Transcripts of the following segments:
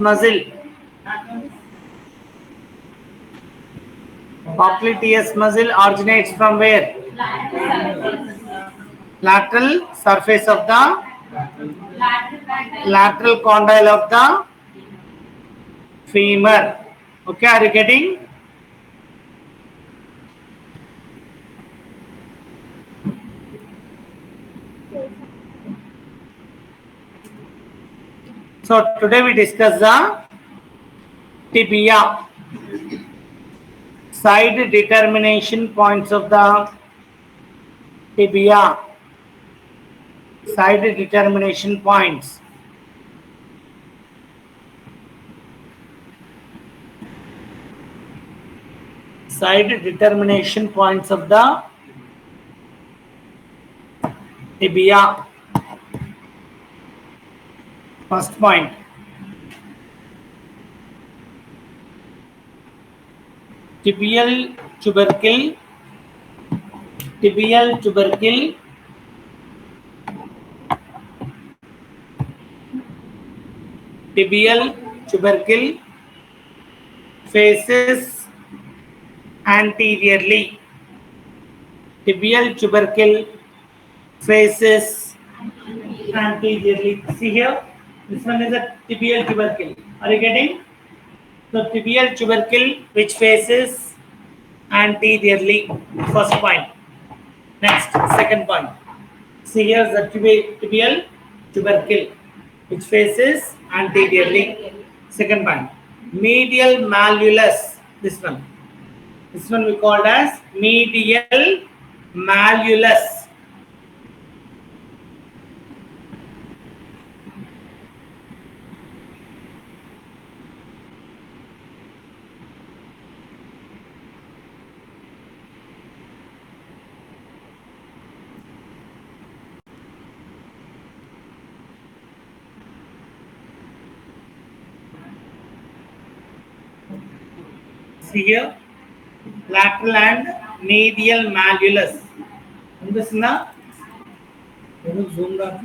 muscle. Popliteus muscle originates from where? Lateral surface of the lateral condyle of the femur. Okay, are you getting? So today we discuss the tibia, side determination points of the tibia, side determination points. Side determination points of the tibia. First point. Tibial tubercle, tibial tubercle, tibial tubercle faces anteriorly. Tibial tubercle faces anteriorly. See here, this one is a tibial tubercle. Are you getting? So tibial tubercle which faces anteriorly. First point. Next, second point. See here is the tibial tubercle which faces anteriorly. Second point. Medial malleolus. This one. This one we called as medial malleolus. See here, lateral and medial malleolus. Understand? Zoom out.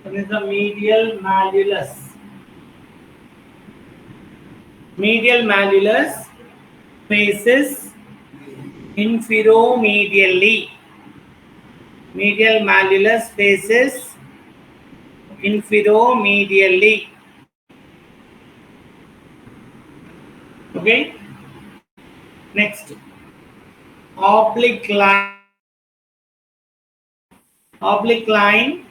What is the medial malleolus? Medial malleolus faces inferomedially. Medial malleolus faces inferomedially. Okay. Next, oblique line. Oblique line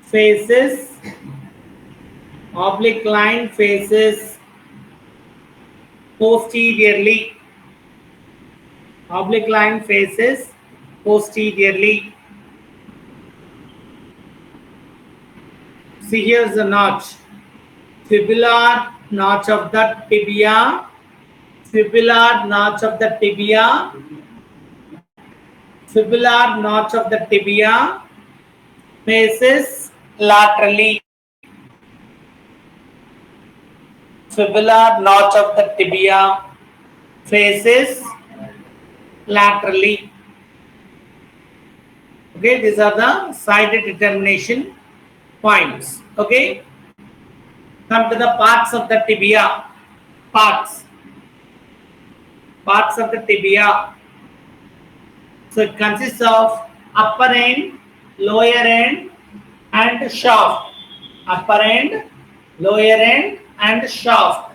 faces posteriorly. Oblique line faces posteriorly. See, here's the notch. Fibular notch of the tibia. Fibular notch of the tibia. Fibular notch of the tibia faces laterally. Fibular notch of the tibia faces laterally. Okay, these are the side determination points. Okay, come to the parts of the tibia. Parts of the tibia. So it consists of upper end, lower end, and shaft. Upper end, lower end, and shaft.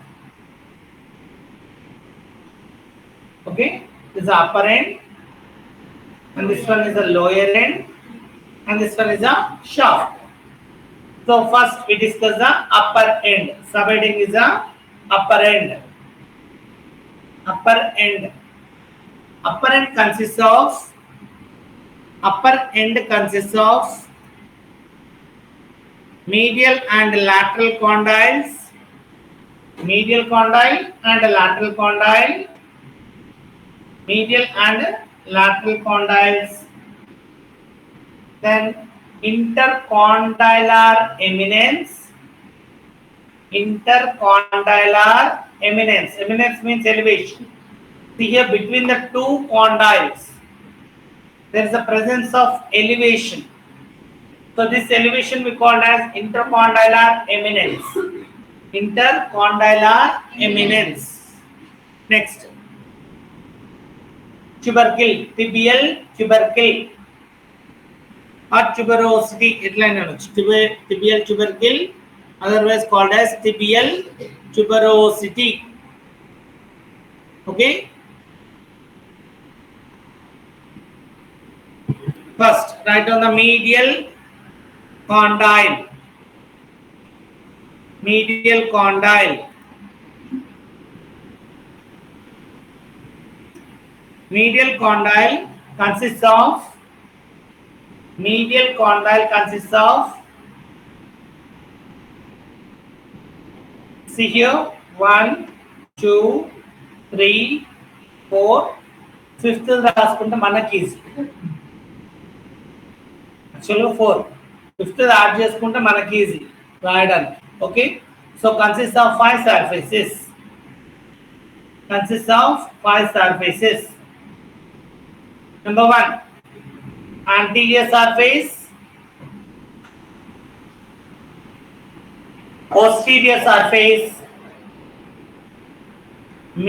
Okay, this is the upper end, and this one is the lower end, and this one is the shaft. So first we discuss the upper end. Subheading is the upper end. Upper end. Upper end consists of medial and lateral condyles medial condyle and lateral condyle, medial and lateral condyles. Then intercondylar eminence. Intercondylar eminence. Eminence means elevation. See here between the two condyles, there is a presence of elevation. So this elevation we call as intercondylar eminence. Intercondylar eminence. Next, tubercle, tibial tubercle or tuberosity. Tibial tubercle, otherwise called as tibial tuberosity. Okay. First, write on the medial condyle. Medial condyle. Medial condyle consists of see here 1, 2, 3, 4. Fifth రాసుకుంటే మనకి easy. యాక్చువల్గా 4. Fifth add చేసుకుంటే మనకి easy రాయడానికి. Okay. So consists of 5 surfaces. Consists of 5 surfaces. Number 1, anterior surface, posterior surface,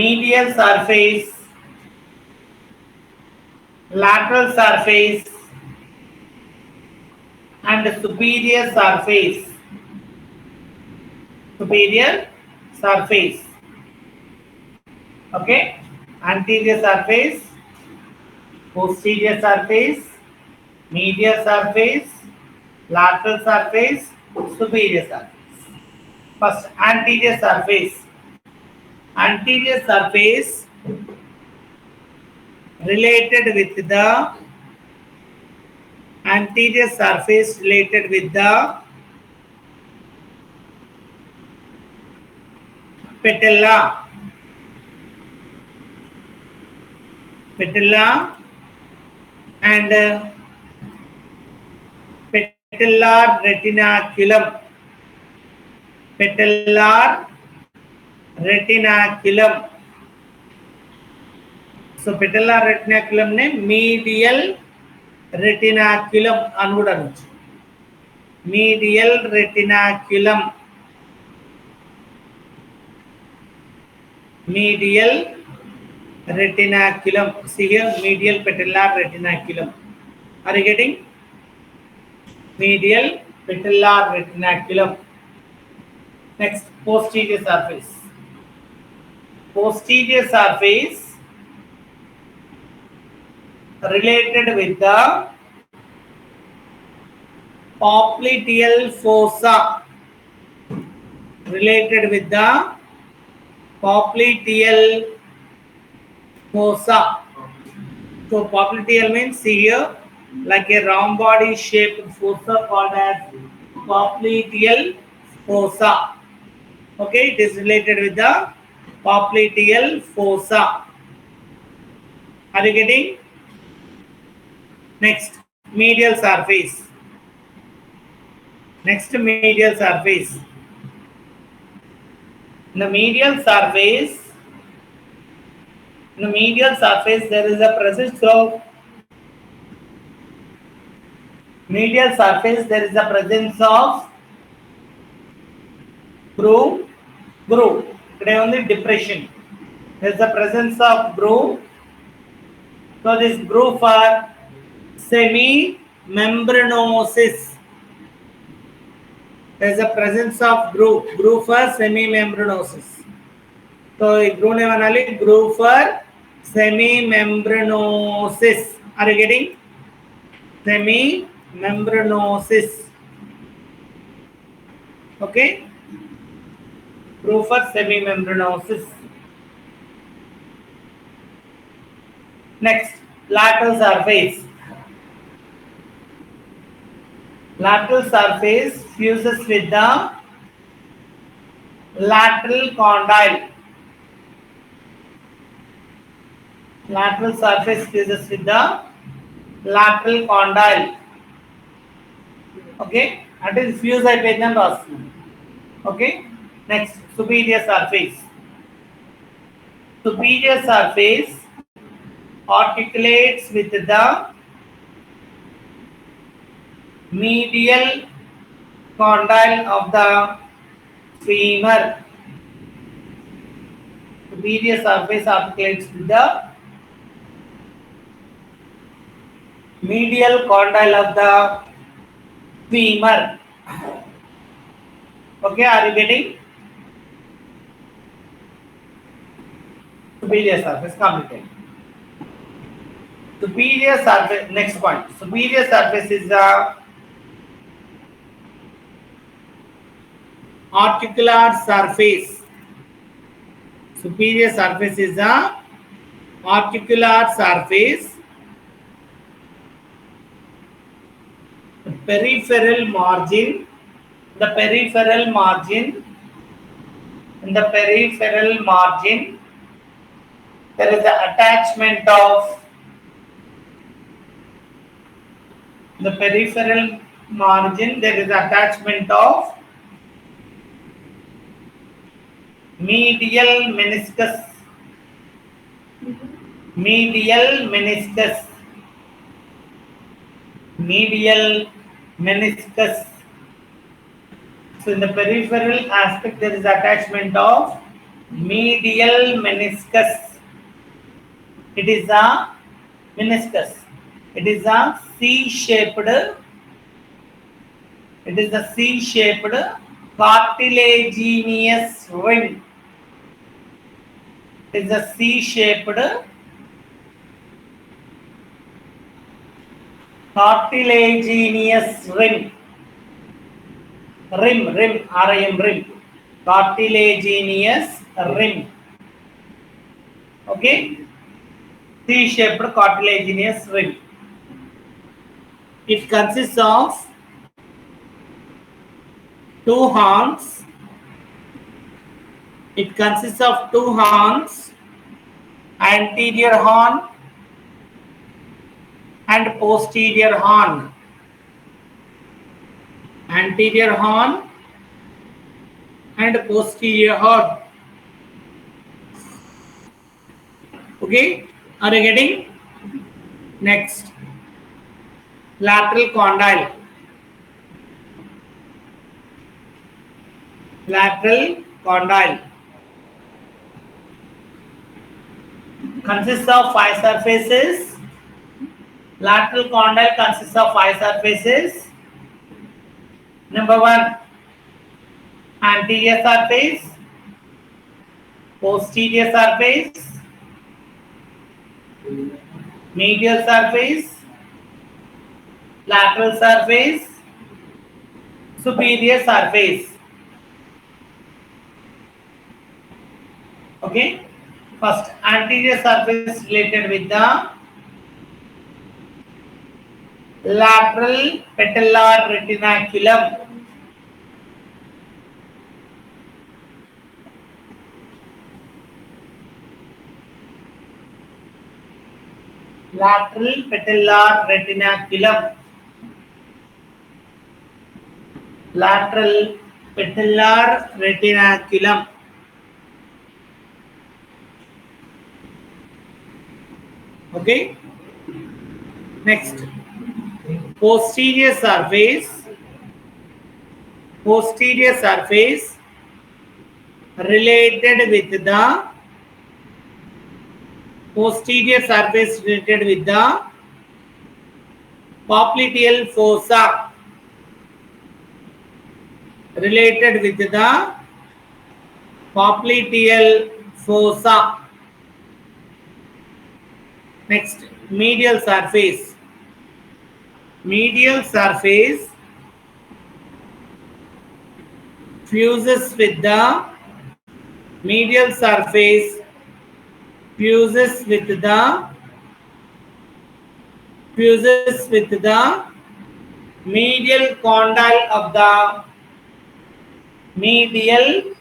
medial surface, lateral surface, and superior surface. Superior surface. Okay, anterior surface, posterior surface, medial surface, lateral surface, superior surface. First, anterior surface. Anterior surface related with the patella. And patellar retinaculum. So patellar retinaculum ne medial retinaculum అని కూడా అనొచ్చు. Medial retinaculum. See here, medial patellar retinaculum. Are you getting? Medial patellar retinaculum. Next, posterior surface. Posterior surface related with the popliteal fossa. So popliteal means, see here, like a round body shaped fossa called as popliteal fossa. Okay, it is related with the popliteal fossa. Are you getting? Next, medial surface. In the medial surface, there is a presence of groove. Today only depression. There is a presence of groove. So this groove for semi-membranosus. There is a presence of groove for semi-membranosus. So groove name anali, groove for semi-membranosus. Are you getting? Semi-membranosus. Okay, groove for semi-membranosus. Next, lateral surface. Lateral surface fuses with the lateral condyle. Lateral surface fuses with the lateral condyle. Okay, that is fuse అయిపోయిందని రాస్తున్నాను. Okay, next superior surface. Superior surface articulates with the medial condyle of the femur. Superior surface articulates with the medial condyle of the femur. Okay, are you getting? Superior surface completed. Superior surface, next point. Superior surface is the articular surface. Superior surface is the articular surface. The peripheral margin. The peripheral margin. In the peripheral margin, there is the attachment of the peripheral margin. There is attachment of medial meniscus. Medial meniscus. Medial meniscus. So in the peripheral aspect, there is attachment of medial meniscus. It is a meniscus. It is a C-shaped. It is a C-shaped cartilaginous ring. It is a C-shaped cartilaginous ring. Rim, R-I-M, rim. Cartilaginous rim. Okay? C-shaped cartilaginous rim. It consists of two horns. It consists of two horns, anterior horn and posterior horn. Anterior horn and posterior horn. Okay, are you getting? Next, lateral condyle. Lateral condyle consists of 5 surfaces. Lateral condyle consists of 5 surfaces. Number 1, anterior surface, posterior surface, medial surface, lateral surface, superior surface. Okay, first anterior surface related with the lateral patellar retinaculum. Lateral patellar retinaculum. Lateral patellar retinaculum. Okay. Next, posterior surface. Posterior surface related with the posterior surface related with the popliteal fossa. Related with the popliteal fossa. Next, medial surface. Medial surface fuses with the medial surface fuses with the medial condyle of the medial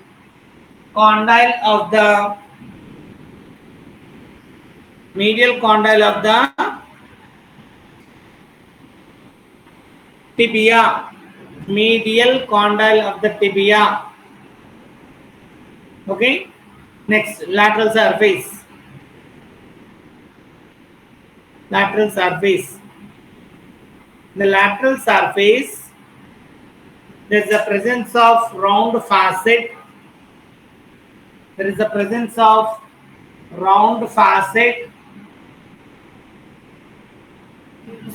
condyle of the medial condyle of the tibia. Medial condyle of the tibia. Okay. Next, lateral surface. Lateral surface. The lateral surface, there is a presence of round facet. There is a presence of round facet.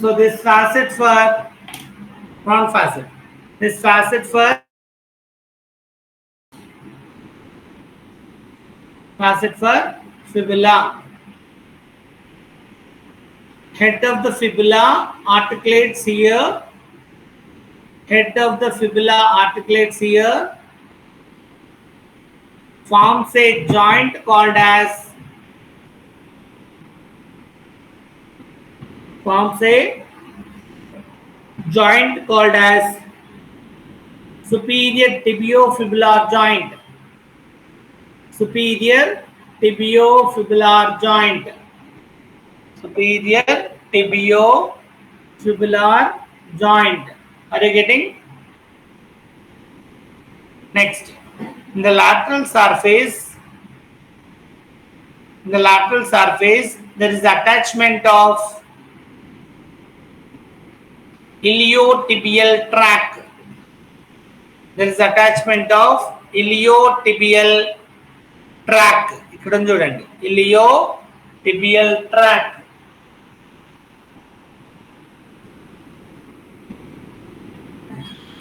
So this facet for round facet. This facet for fibula. Head of the fibula articulates here. Head of the fibula articulates here. Forms a joint called as superior tibiofibular joint. Superior tibiofibular joint. Superior tibiofibular joint. Are you getting? Next, in the lateral surface, there is attachment of iliotibial tract. There is attachment of iliotibial tract. ఇక్కడ చూడండి, iliotibial tract.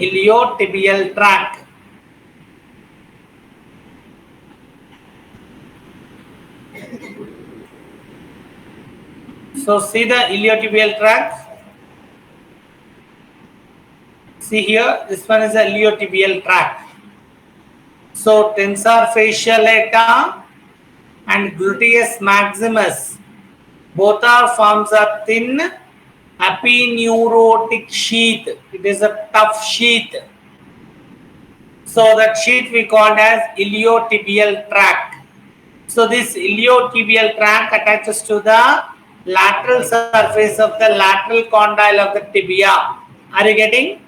Iliotibial tract. So see the iliotibial tract. See here, this one is a iliotibial tract. So tensor fascia lata and gluteus maximus, both are forms of thin epineurotic sheath. It is a tough sheath. So that sheath we called as iliotibial tract. So this iliotibial tract attaches to the lateral surface of the lateral condyle of the tibia. Are you getting?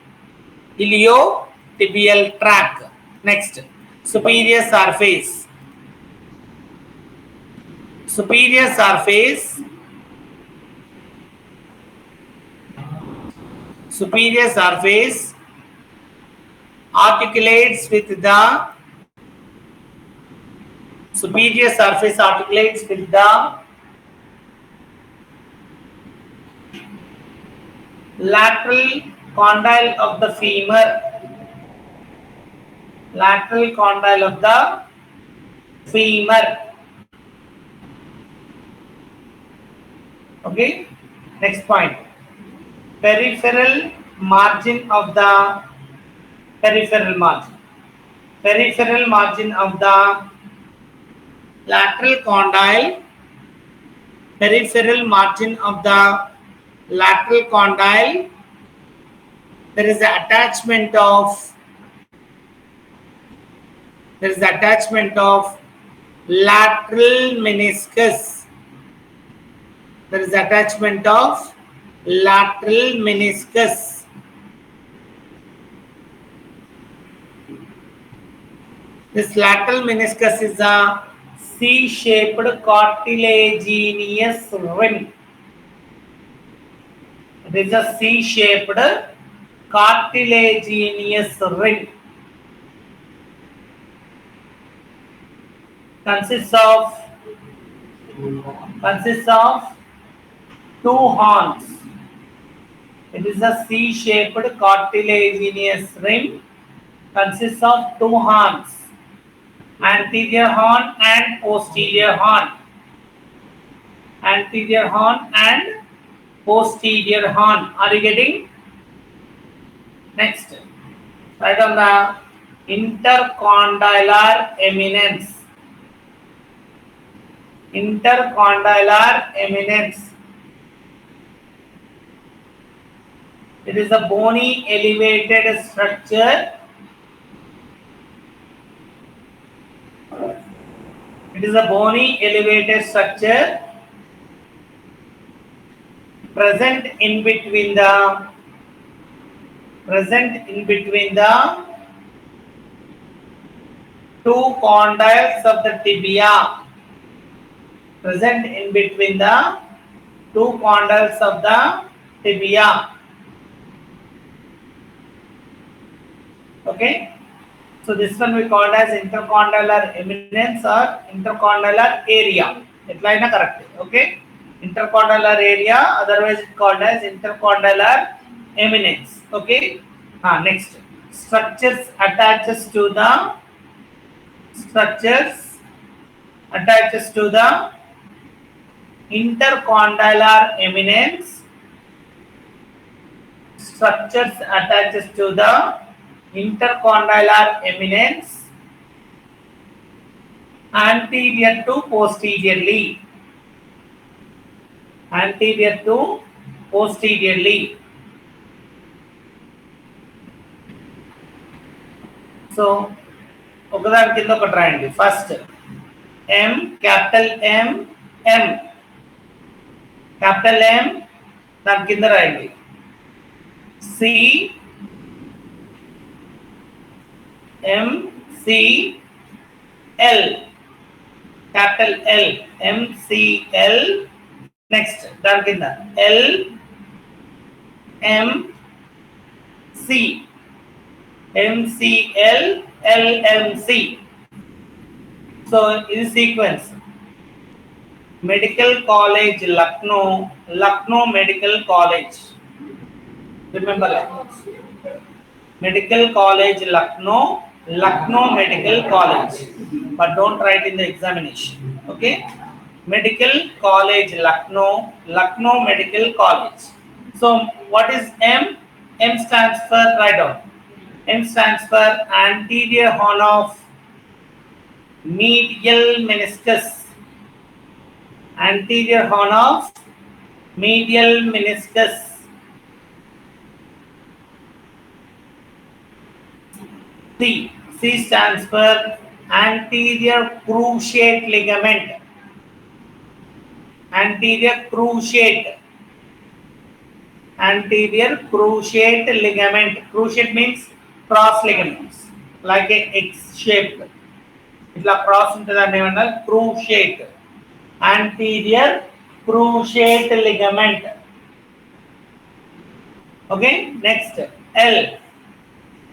Iliotibial tract. Next, superior surface. Superior surface articulates with the lateral condyle of the femur. Lateral condyle of the femur. Okay. Next point. Peripheral margin of the lateral condyle. Peripheral margin of the lateral condyle. There is attachment of lateral meniscus. There is attachment of lateral meniscus. This lateral meniscus is a C-shaped cartilaginous rim. It is a C-shaped cartilaginous rim. Consists of two horns. It is a C-shaped cartilaginous rim. Consists of two horns, anterior horn and posterior horn. Anterior horn and posterior horn. Are you getting? Next, right on the intercondylar eminence. Intercondylar eminence. It is a bony elevated structure It is a bony elevated structure present in between the two condyles of the tibia. Present in between the two condyles of the tibia. Okay. So this one we called as intercondylar eminence or intercondylar area. It line correct. Okay. Intercondylar area, otherwise it called as intercondylar eminence. Okay. Next, structures attaches to the intercondylar eminence. Structures attaches to the intercondylar eminence anterior to posteriorly. Anterior to posteriorly. So, ఒకదాని కింద ఒకటి రాయండి. First M, capital M, M, capital M, దాని కింద రాయండి. C, M, C, L, capital L, M, C, L. Next, దాని కింద L, M, C, MCL, LMC. So in sequence, Medical College Lucknow Medical College. Remember that. Medical College Lucknow Medical College. But don't write in the examination. Okay. Medical College Lucknow Medical College. So what is M? M stands for, write down. M stands for anterior horn of medial meniscus. Anterior horn of medial meniscus. C stands for anterior cruciate ligament. Anterior cruciate ligament. Cruciate means cross ligaments, like a X shape. Itla cross untadani evana cruciate. Anterior cruciate ligament. Okay. Next, L,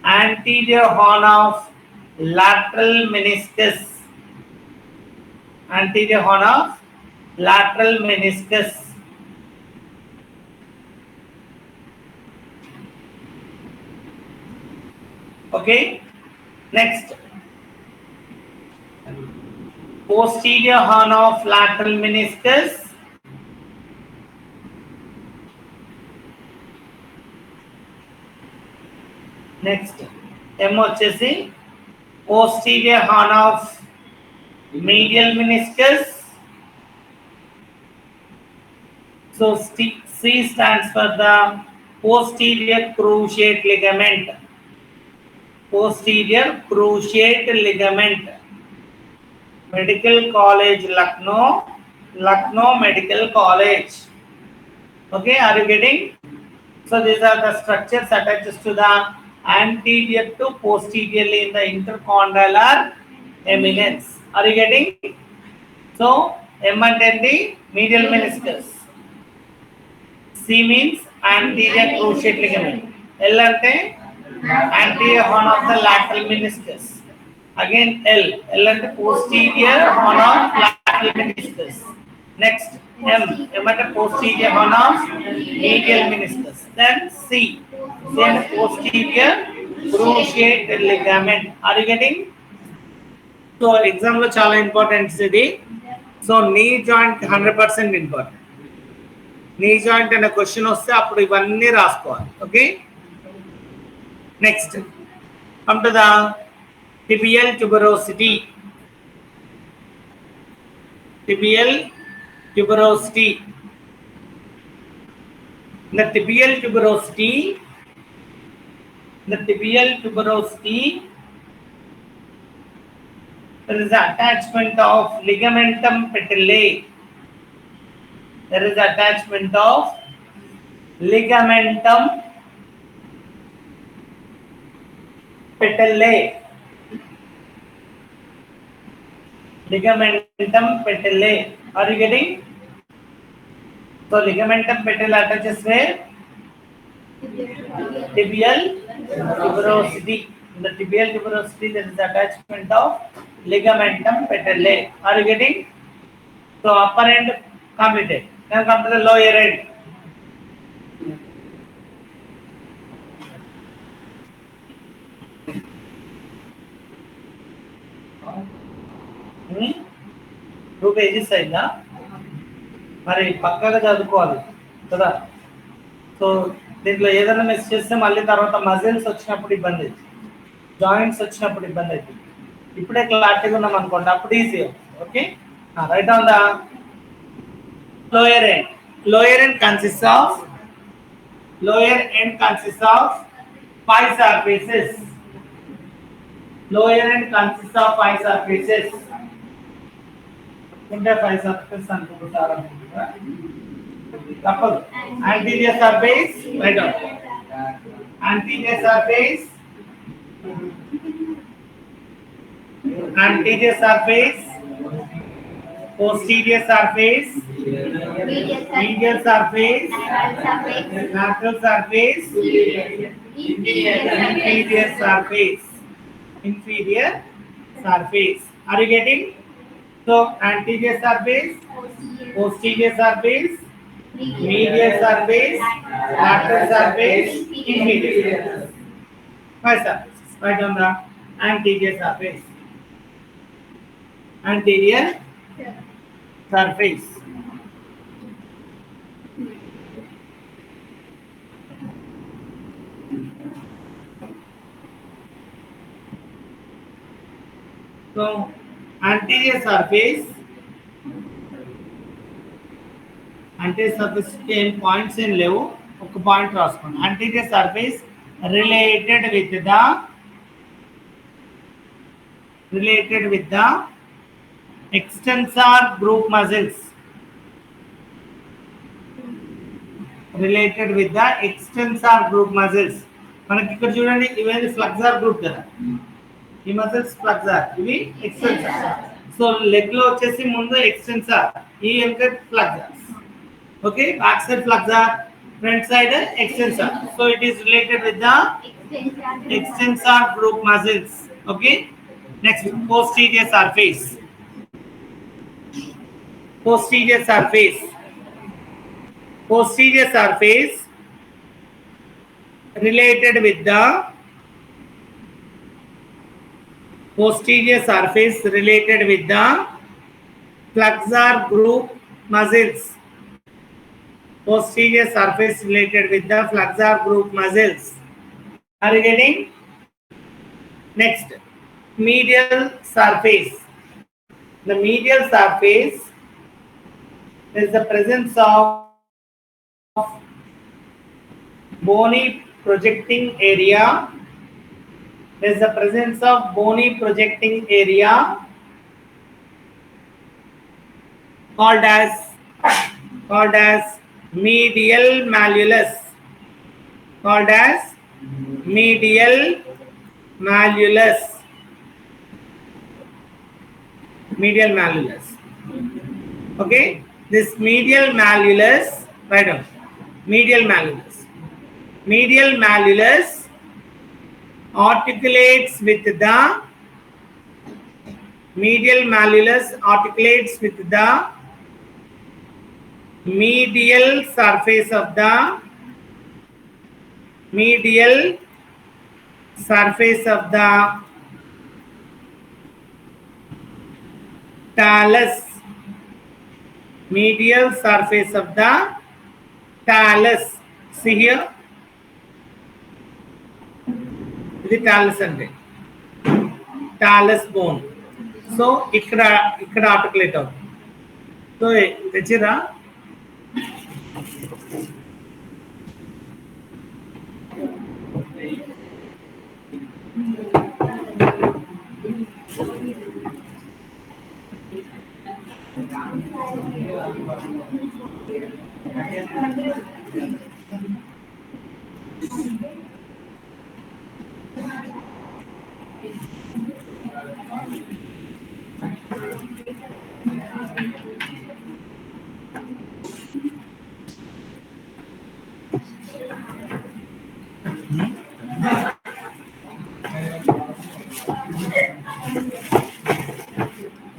anterior horn of lateral meniscus. Anterior horn of lateral meniscus. Okay. Next, posterior horn of lateral meniscus. Next, M వచ్చేసి posterior horn of medial meniscus. So C stands for the posterior cruciate ligament. Posterior cruciate ligament. Medical College Lucknow Medical College. Okay, are you getting? So these are the structures attached to the anterior to posteriorly in the intercondylar eminence. Are you getting? So M అంటే medial meniscus. C means anterior cruciate ligament. L అంటే anterior horn of the lateral meniscus. Again L అంటే posterior horn of lateral meniscus. Next, M అంటే posterior horn of medial meniscus. Then C and posterior cruciate ligament. Are you getting? So exam lo chala important idi. So knee joint 100% important. Knee joint అనే question వస్తే అప్పుడు ఇవన్నీ రాసుకోవాలి. Okay. Next, come to the tibial tuberosity. Tibial tuberosity. The tibial tuberosity There is attachment of ligamentum patellae. There is attachment of ligamentum patellae. Ligamentum patellae. Are you getting? So ligamentum patellae attaches where? Tibial tuberosity. In the tibial tuberosity, there is attachment of ligamentum patellae. Are you getting? So upper end completed. Now come to the lower end. Two pages అయిందా మరి పక్కగా చదువుకోవాలి కదా. So దీంట్లో ఏదైనా miss చేస్తే మళ్ళీ తర్వాత మజిల్స్ వచ్చినప్పుడు ఇబ్బంది అవుతుంది, జాయింట్స్ వచ్చినప్పుడు ఇబ్బంది అవుతుంది. ఇప్పుడే క్లారిటీగా ఉన్నాం అనుకోండి, అప్పుడు ఈజీ అవుతుంది. Okay, right on the lower end. Lower end consist of 5 surfaces. Lower end consists of 5 surfaces. Kunde 5 surfaces అనుకుంటారా? తప్పదు. Anterior surface, right on. Anterior surface, posterior surface, medial surface, lateral surface, inferior surface. Are you getting? So anterior surface, posterior surface, medial surface, lateral surface, inferior. 5 surfaces. Right on the anterior surface. Anterior surface. So anterior surface के points in level ఒక point రాసుకోండి. anterior surface related with the extensor group muscles. Related with the extensor group muscles. మనకి ఇక్కడ చూడండి, ఇవేది flexor group కదా, ఈ muscles flexor, ఇవి extensor. So leg లో వచ్చేసి ముందు ఎక్స్టెన్సర్, ఈ వెనక flexor. Okay, back side flexor, front side extensor. So it is related with the extensor group muscles. Okay, next posterior surface. Posterior surface related with the flexor group muscles. Posterior surface related with the flexor group muscles. Are you getting? Next, medial surface. The medial surface is the presence of bony projecting area. There is the presence of bony projecting area called as medial malleolus. Medial malleolus. Okay, this medial malleolus, right on. Medial malleolus articulates with the medial surface of the talus. Medial surface of the talus. See here, ఇది talus అంటే talus bone. So ఇక్కడ articulate అవుతుంది. So తెచ్చిరా,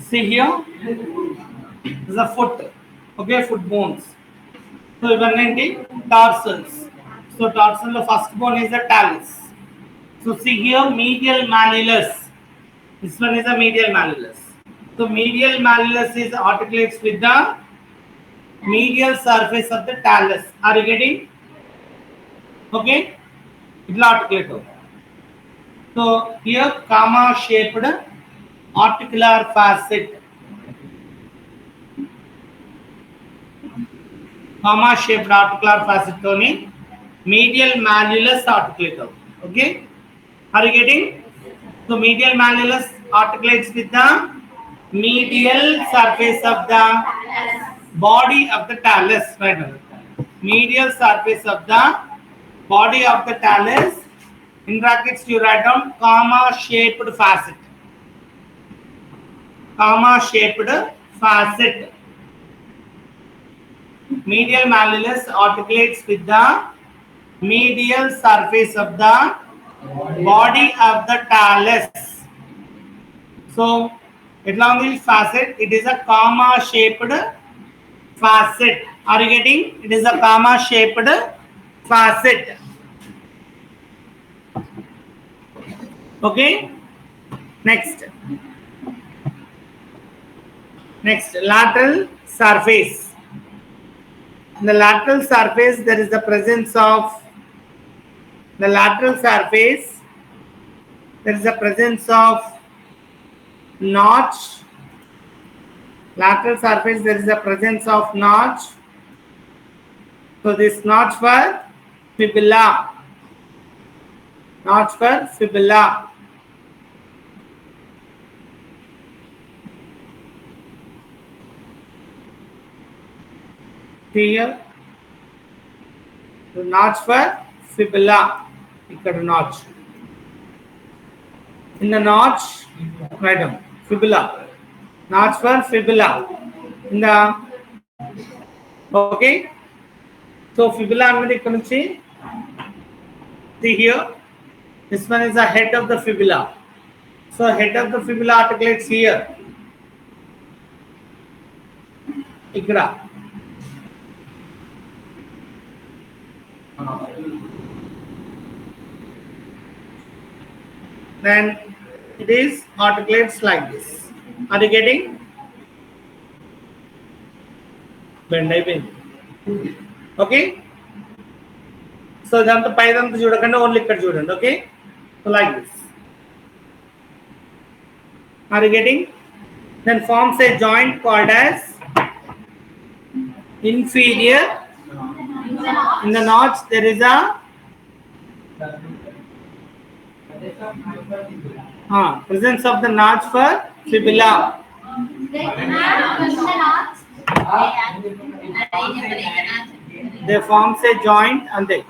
See here, this is a foot. Okay, foot bones. So ఇవన్నీ tarsals. So tarsal the first bone is the talus. So see here, medial malleolus. This one is a medial malleolus. So medial malleolus is articulates with the medial surface of the talus. Are you getting? Okay, it will articulate over. So here comma shaped articular facet. Comma shaped articular facet toni medial malleolus articulate over. Okay, are you getting? So medial malleolus articulates with the medial surface of the body of the talus. Right. Medial surface of the body of the talus. In brackets you write down comma shaped facet. Comma shaped facet. Medial malleolus articulates with the medial surface of the body of the talus. So along this facet, it is a comma shaped facet. Are you getting? It is a comma shaped facet. Okay. Next, lateral surface. In the lateral surface, there is the presence of the lateral surface. There is the presence of notch. Lateral surface, there is the presence of notch. So this notch for fibula. Notch for fibula. Here, the notch for fibula. Ikkada notch. In the notch, write down fibula. Notch for fibula. In the okay. So fibula anadi ikkada nunchi. See here, this one is the head of the fibula. So head of the fibula articulates here. Ikkada. Then it is articulates like this. Are you getting? Bend అయిపోయింది. Okay. So ఇదంతా పైదంతా చూడకండి, only ఇక్కడ చూడండి. Okay. So like this. Are you getting? Then forms a joint called as inferior. In the notch there is a presence of the notch for fibula. They forms a joint and they.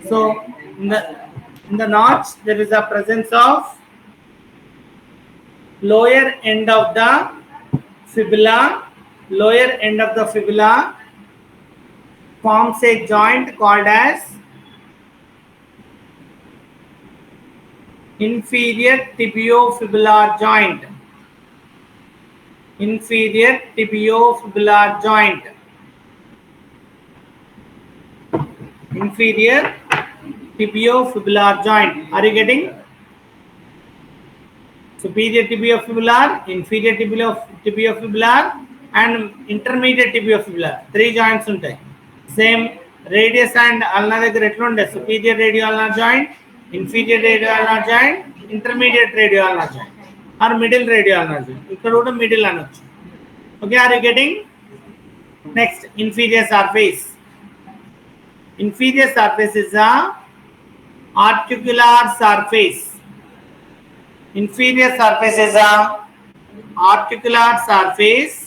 So in the notch there is a presence of lower end of the fibula. Lower end of the fibula forms a joint called as inferior tibiofibular joint. Inferior tibiofibular joint. Inferior tibiofibular joint. Are you getting? Superior tibiofibular, inferior tibiofibular and intermediate tibiofibular. 3 joints ఉంటాయి. Same radius and ulna దగ్గర ఎట్లా ఉండే? Superior radio ulnar joint, inferior radio ulnar joint, intermediate radio ulnar joint or middle radio ulnar joint. ఇక్కడ కూడా middle అనొచ్చు. Okay, are you getting? Next, inferior surface. Inferior surface is a articular surface. Inferior surface is a articular surface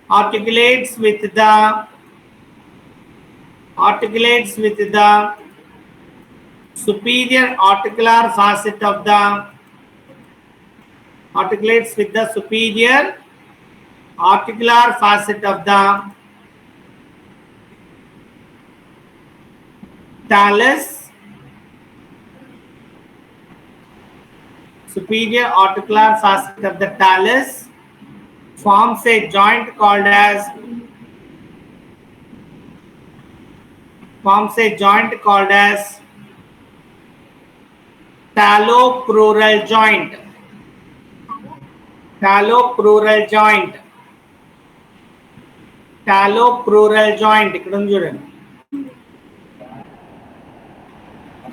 articulates with the superior articular facet of the talus, forms a joint called as talocrural joint. ఇక్కడ ఉంది చూడండి.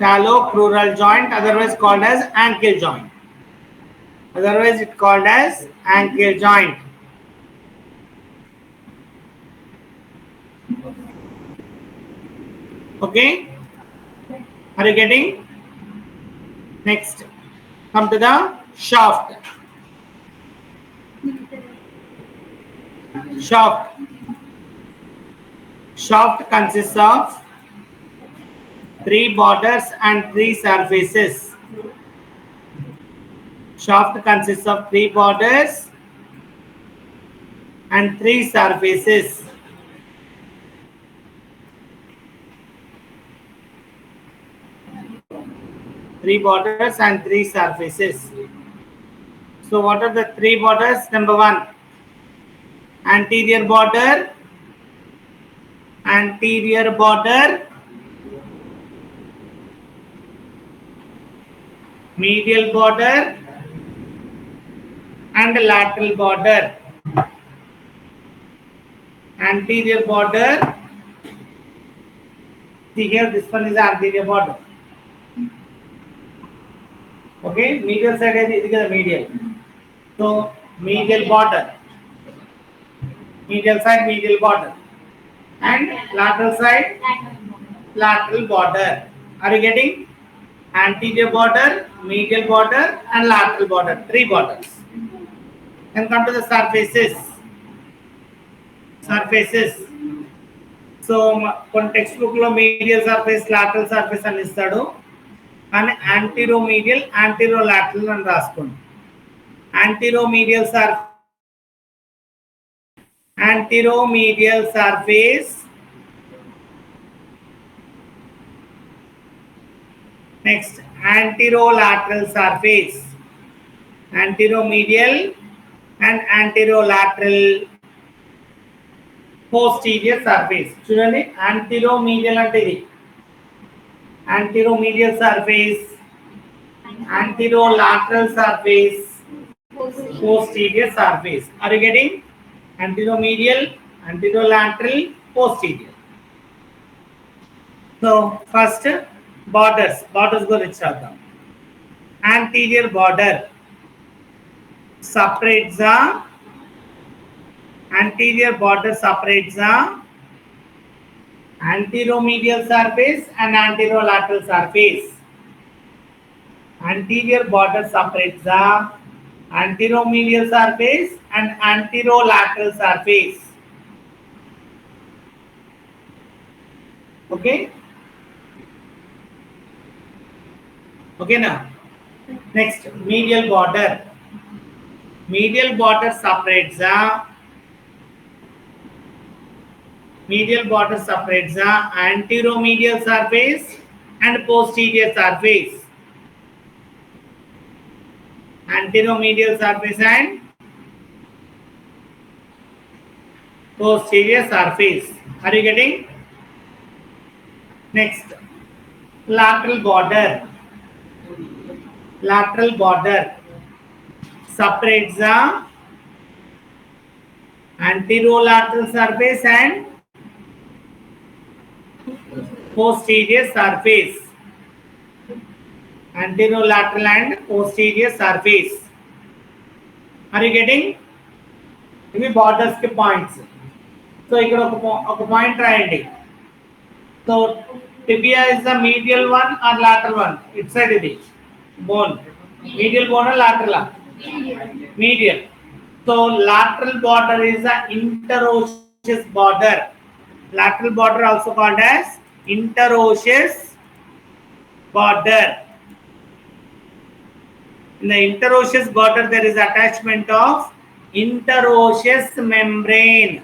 Talocrural joint, otherwise called as ankle joint. Okay, are you getting? Next, come to the shaft. Shaft consists of 3 borders and 3 surfaces. Shaft consists of 3 borders and 3 surfaces. So what are the 3 borders? Number 1, anterior border, medial border and lateral border. Anterior border, see here, this one is the anterior border. Okay, medial side is the medial. So medial border, and lateral side, lateral border. Are you getting? Anterior border, medial border and lateral border, 3 borders. Then come to the surfaces. So one textbook lo medial surface, lateral surface అని ఇస్తాడు, and anteromedial, anterolateral అని రాసుకోండి. Anteromedial surface, next anterolateral surface, anteromedial and anterolateral posterior surface. చూడండి, anteromedial అంటే ఇది anteromedial surface, anterolateral surface, posterior surface. Are you getting? Anteromedial, anterolateral, posterior. So first borders గురించి చూద్దాం. Anterior border separates the anteromedial surface and anterolateral surface. Anterior border separates the anteromedial surface and anterolateral surface. Okay now, next, medial border separates the anteromedial surface and posterior surface. Anteromedial surface and posterior surface. Are you getting? Next, lateral border separates the anterolateral surface and posterior surface. Anterolateral and posterior surface. Are you getting? ఇవి borders కి points. So ఇక్కడ ఒక point రాయండి. So tibia is the medial one or lateral one? It side ఇది bone. Medial bone or lateral? Medial. So lateral border is the interosseous border. Lateral border also called as interosseous border. In the interosseous border, there is attachment of interosseous membrane.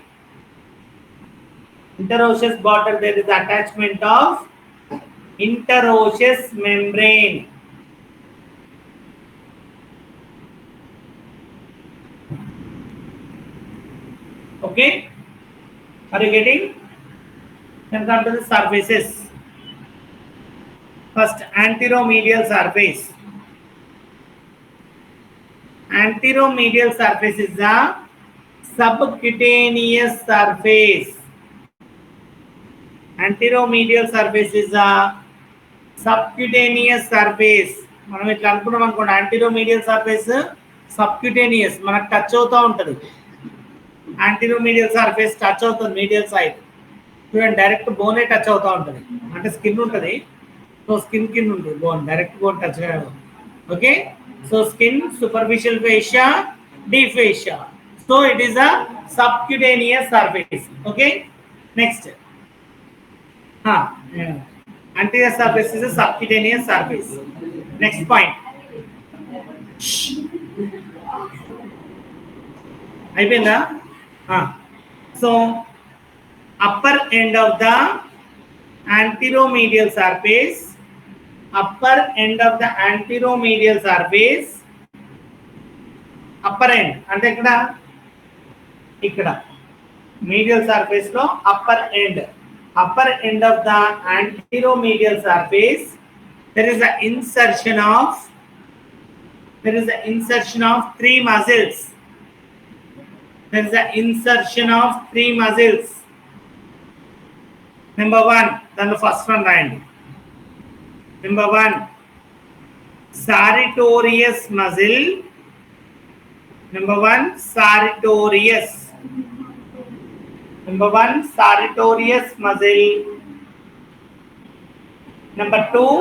Interosseous border, there is attachment of interosseous membrane. Okay, are you getting? Then come to the surfaces. First, anteromedial surface. Anteromedial surface is the subcutaneous surface. Anteromedial surface is the subcutaneous surface. మనం ఇట్లా అనుకున్నాం అనుకోండి, యాంటీరోమీడియల్ surface subcutaneous మనకు touch అవుతూ ఉంటుంది. యాంటీరోమీడియల్ surface touch అవుతుంది medial side. చూడండి, direct బోనే touch అవుతూ ఉంటుంది. అంటే స్కిన్ ఉంటుంది, సో స్కిన్ కింద ఉంటుంది బోన్, డైరెక్ట్ బోన్ టచ్ కాదు. Okay, so skin, superficial fascia, deep fascia. So it is a subcutaneous surface. Okay, next anterior surface is a subcutaneous surface. Next point. అయిపోయిందా? So upper end of the anteromedial surface, upper end of the anteromedial surface, upper end అంటే ఇక్కడ medial surface లో upper end of the anteromedial surface, there is an insertion of three muscles. There is an insertion of three muscles. Number one, then the first one right. Number one, sartorius muscle. Number one, sartorius. Number one, sartorius muscle. Number two,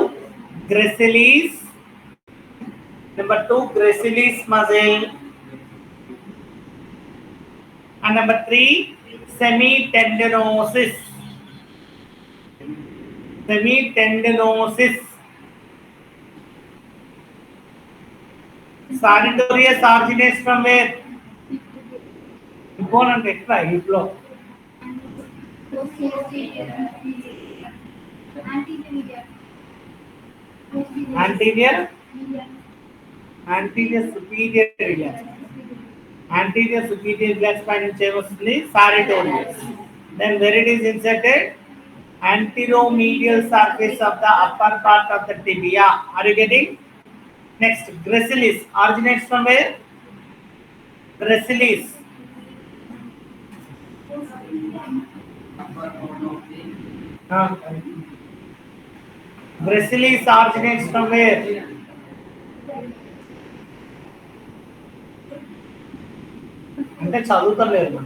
gracilis. Number two, gracilis muscle. And number three, semitendinosus. Semitendinosus. Sartorius originates from where? Bone and extra hip block. Anterior superior iliac. Anterior superior iliac spine నుంచి వస్తుంది sartorius. Then where it is inserted? Anteromedial surface of the upper part of the tibia. Are you getting? Next, gracilis originates from where? Gracilis. Gracilis originates from where? అంటే చదువుతలేరు.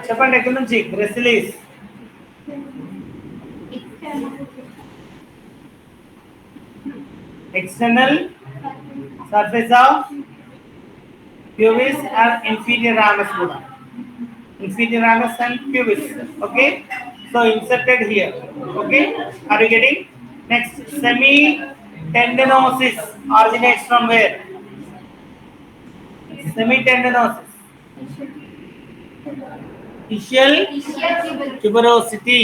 చెప్పండి, ఎక్కడి నుంచి గ్రెసిలిస్? External surface of pubis and inferior ramus kuda. Inferior ramus and pubis. Okay, so inserted here. Okay, are you getting? Next, semitendinosus originates from where? Semitendinosus, ischial tuberosity.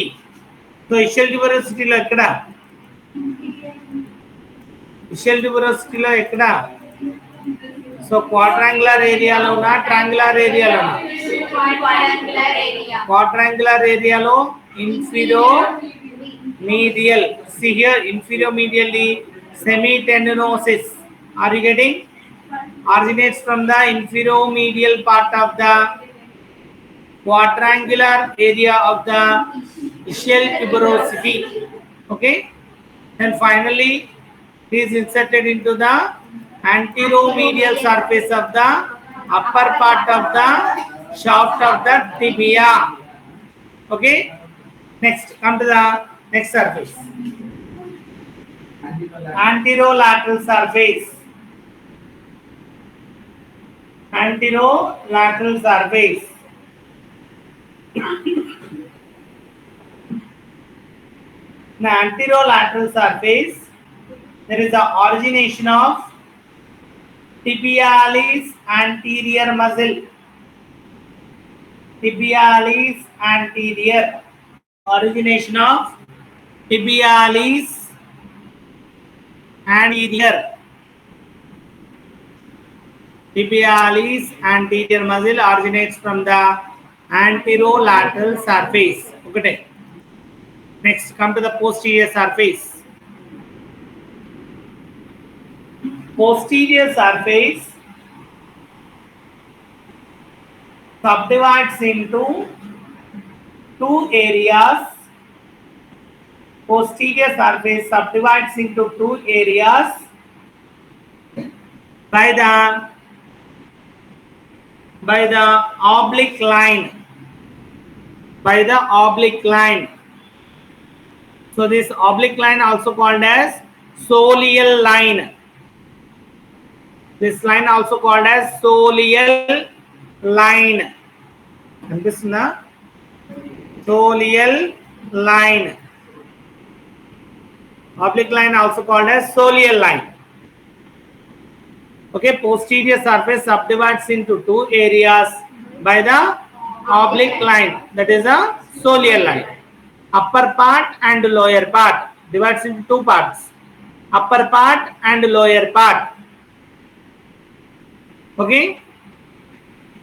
So ischial tuberosity lo ekkada? Ischial tuberosity lo ekkada? So quadrangular area lo na, triangular area lo na? Quadrangular area lo inferior-medial. See here, inferior-medially semitendinosus. Are you getting? Originates from the inferior-medial part of the quadrangular area of the ischial tuberosity. Okay, and finally it is inserted into the anteromedial surface of the upper part of the shaft of the tibia. Okay, next, come to the next surface, anterolateral surface. anterolateral surface. The anterolateral surface, there is the origination of tibialis anterior muscle. Tibialis anterior. Origination of tibialis anterior. Tibialis anterior muscle originates from the anterolateral surface. Okay. Next, come to the posterior surface. Posterior surface subdivides into two areas. Posterior surface subdivides into two areas by the oblique line. By the oblique line. So this oblique line also called as soleal line. This line also called as soleal line. And this is the soleal line. Oblique line also called as soleal line. Okay, posterior surface subdivides into two areas by the oblique line, that is a soleal line. Upper part and lower part divides into two parts. Upper part and lower part. Okay,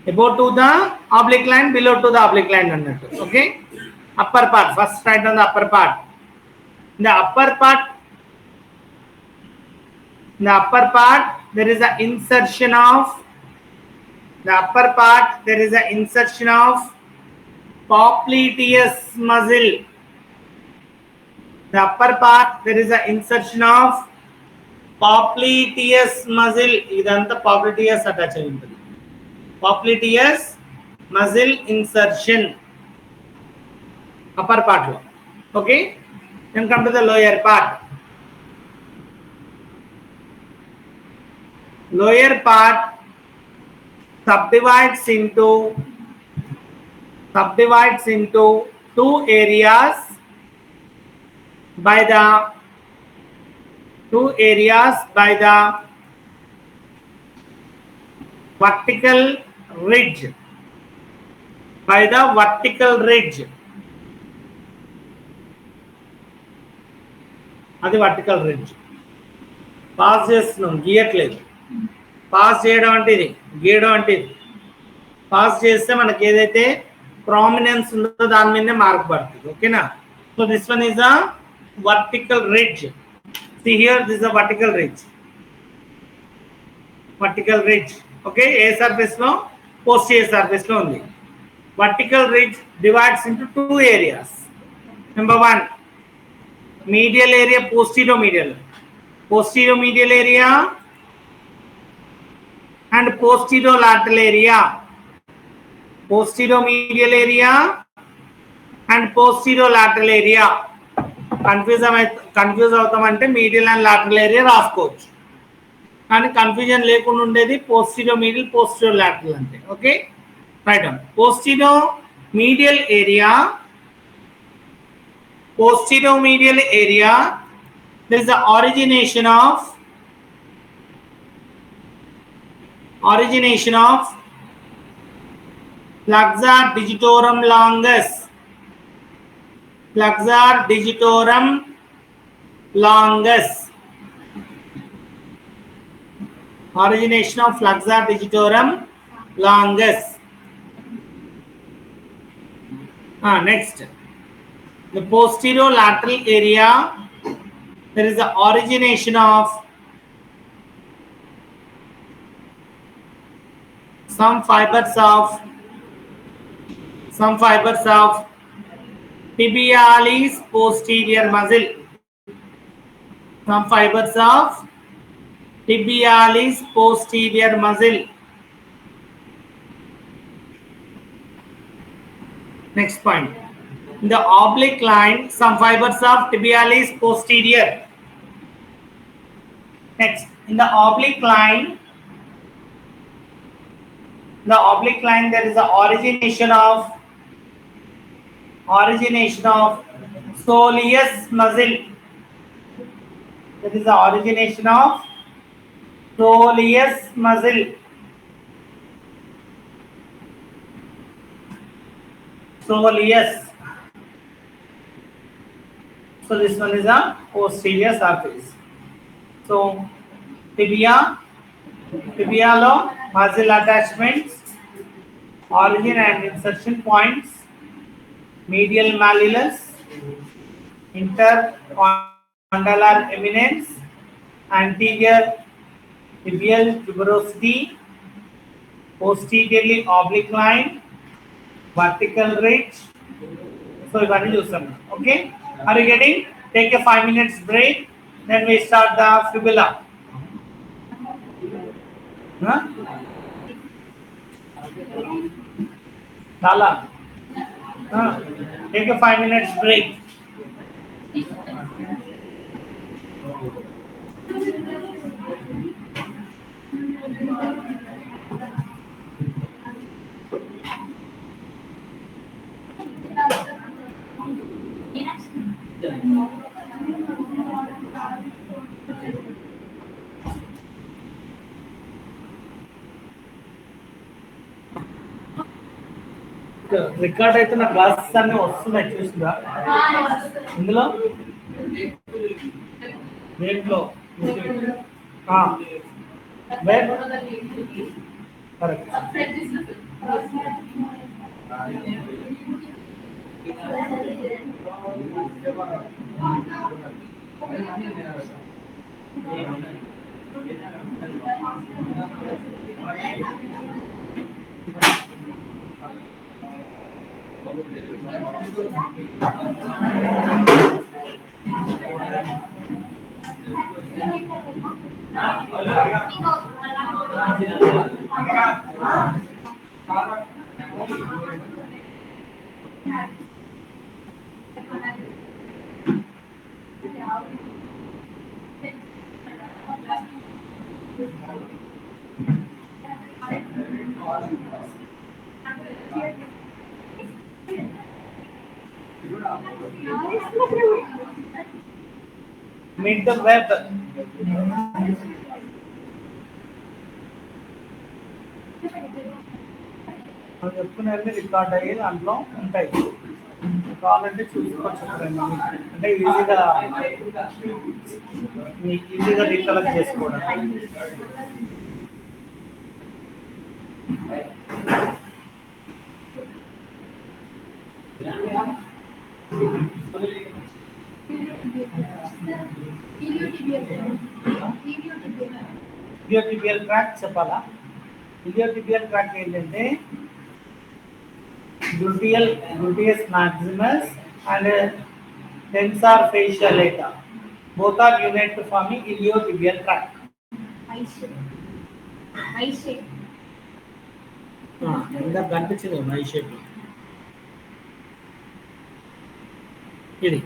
above to the oblique line, below to the oblique line. Okay, upper part, first write on the upper part. In the upper part, there is an insertion of popliteus muscle. The upper part, there is an insertion of popliteus muscle. Idantha popliteus attach ayi untundi. Popliteus muscle insertion upper part lo. Okay, then come to the lower part. Lower part subdivides into two areas by the vertical ridge. By the vertical ridge. అది vertical ridge. Pass చేస్తున్నాం, గీయట్లేదు. Pass చేయడం అంటే ఇది, గీయడం అంటే ఇది. Pass చేస్తే మనకి ఏదైతే ప్రామినెన్స్ ఉందో దాని మీదనే మార్క్ పడుతుంది. ఓకేనా? So this one is a vertical ridge. See here, this is a vertical ridge. Vertical ridge. Okay, A surface లో? posterior surface లో ఉంది. Vertical ridge divides into two areas. Number one, medial area, posterior medial area and posterior lateral area. Posterior medial area and posterior lateral area. Confuse అవుతామంటే medial and lateral area రాసుకోవచ్చు, కానీ confusion లేకుండా ఉండేది posterior medial, posterior lateral అంటే. Okay, right. Posterior medial area there is the origination of flexor digitorum longus. Origination of flexor digitorum longus. Next, the posterior lateral area, there is the origination of some fibers of tibialis posterior muscle. Some fibers of tibialis posterior muscle. Next point, in the oblique line, some fibers of tibialis posterior. Next, in the oblique line, the oblique line there is the origination of soleus muscle. That is the origination of soleus muscle. Soleus. So this one is a posterior surface. So tibia lo muscle attachments, origin and insertion points, medial malleolus, intercondylar eminence, anterior tibial tuberosity, posteriorly oblique line, vertical ridge. So ఇవన్నీ చూస్తాం. Okay, are you getting? Take a 5 minutes break, then we start the fibula. Huh? Lala. Take a 5 minutes break. Record అయితే నా classes అన్ని వస్తున్నాయి చూసిందా ఇందులో దేంట్లో correct Meet the web. మనం చెప్పుకునేది రికార్డ్ అయ్యి దాంట్లో ఉంటాయి. కావాలంటే చూసుకోవచ్చు అంటే ఈజీగా రీకలెక్ట్ చేసుకోవడం. ఇలియోటిబియల్ ట్రాక్ చెప్పాలా? ఇలియోటిబియల్ ట్రాక్ ఏంటంటే gluteus maximus and tensor fasciae lata both are unite to form iliotibial tract. I shape ఇందా కనిపించింది ఐ షేప్. ఇది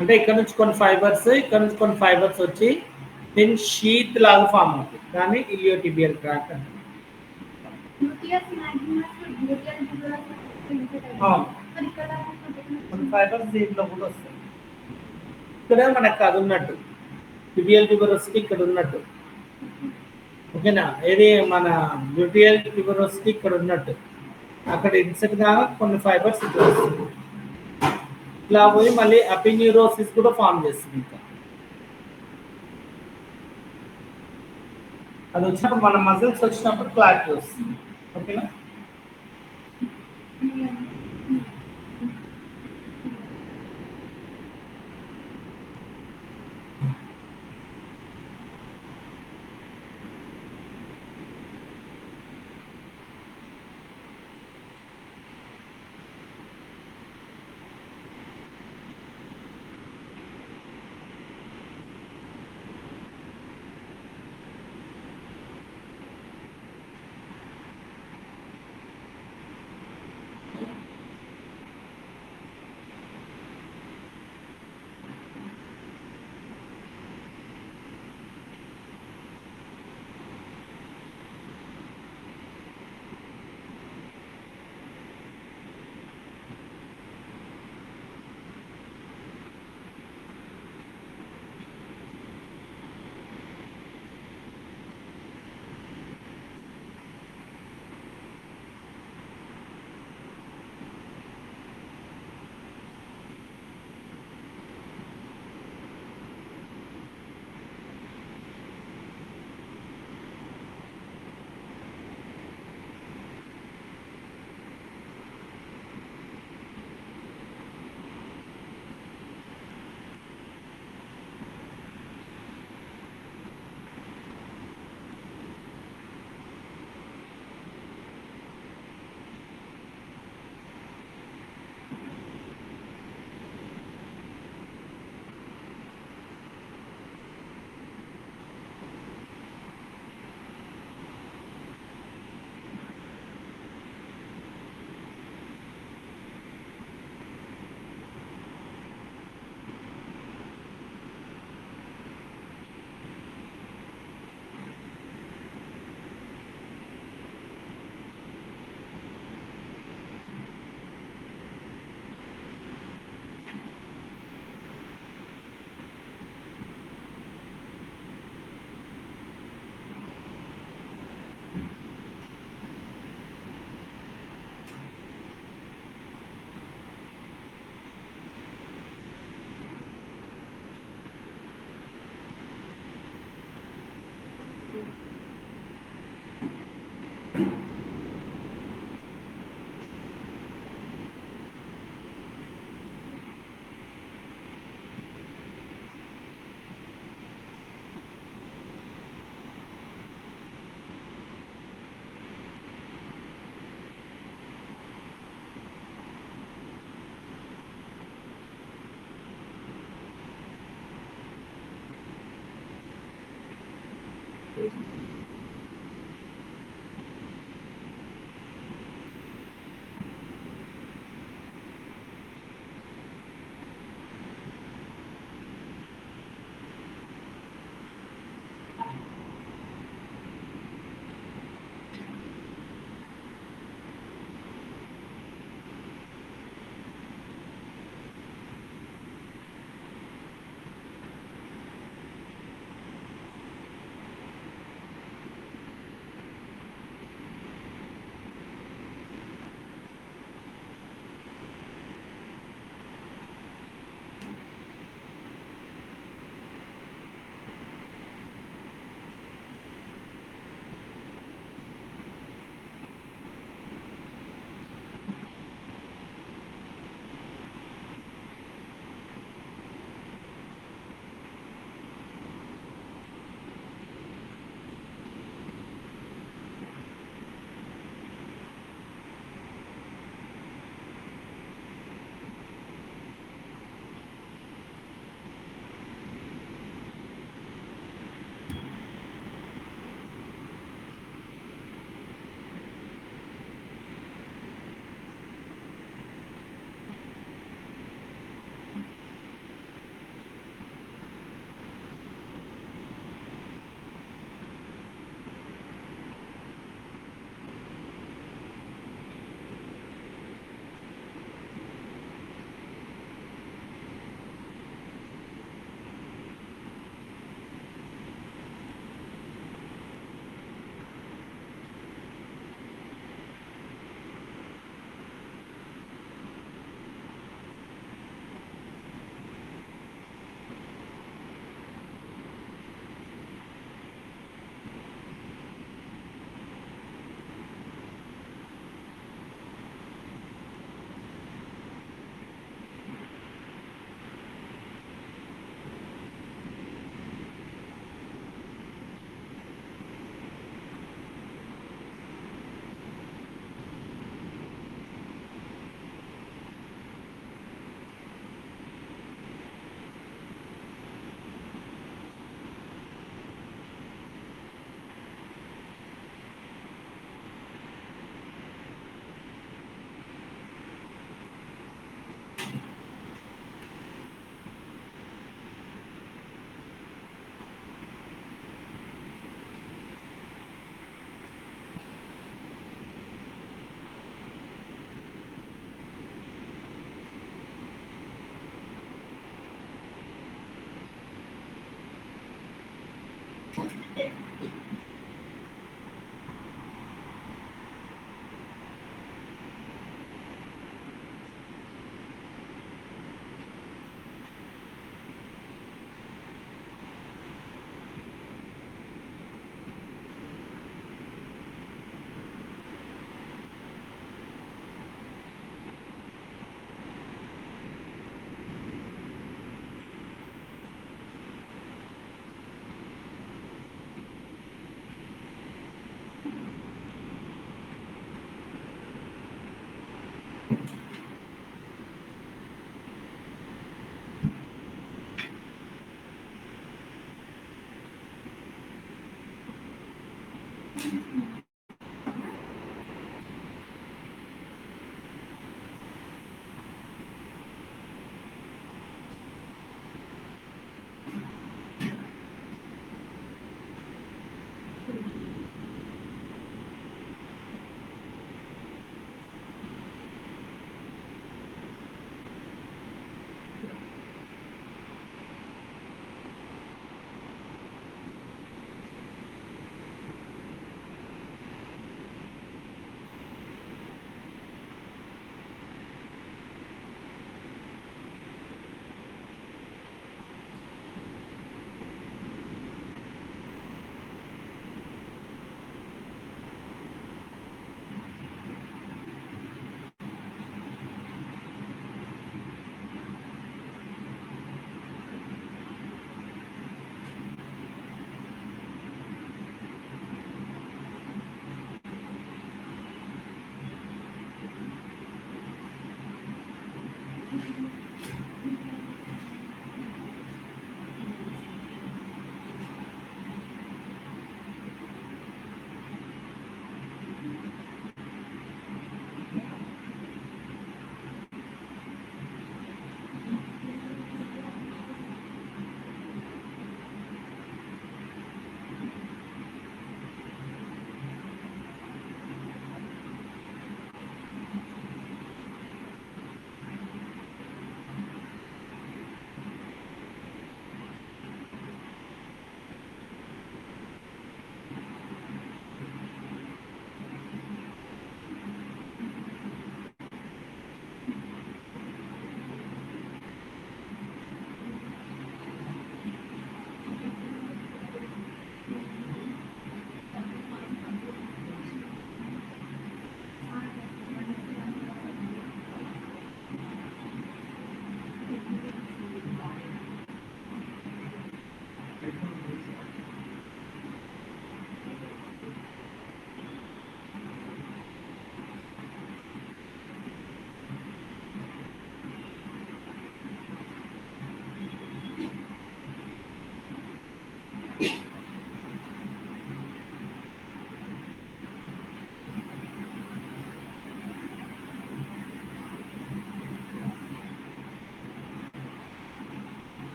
అంటే ఇక్కడ నుంచి కొన్ని ఫైబర్స్ వచ్చి దీని షీత్ లాగా ఫామ్ అవుతుంది. కానీ ఇలియోటిబియల్ ట్రాక్ అంటే కొన్ని ఫైబర్స్ దీంట్లో కూడా వస్తాయి. ఇక్కడ మనకు అది ఉన్నట్టు టిబియల్ ట్యూబరోసిటీ ఇక్కడ ఉన్నట్టు. ఓకేనా? ఏది మన గ్లూటియల్ ట్యూబరోసిటీ ఇక్కడ ఉన్నట్టు అక్కడ ఇన్సెట్ గా కొన్ని ఫైబర్స్ ఇక్కడ వస్తుంది. ఇట్లా పోయి మళ్ళీ అపిన్యూరోసిస్ కూడా ఫామ్ చేస్తుంది. ఇంకా అది వచ్చినప్పుడు మన మజిల్స్ వచ్చినప్పుడు క్లారిటీ వస్తుంది. ఓకేనా?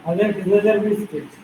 Other together biscuits.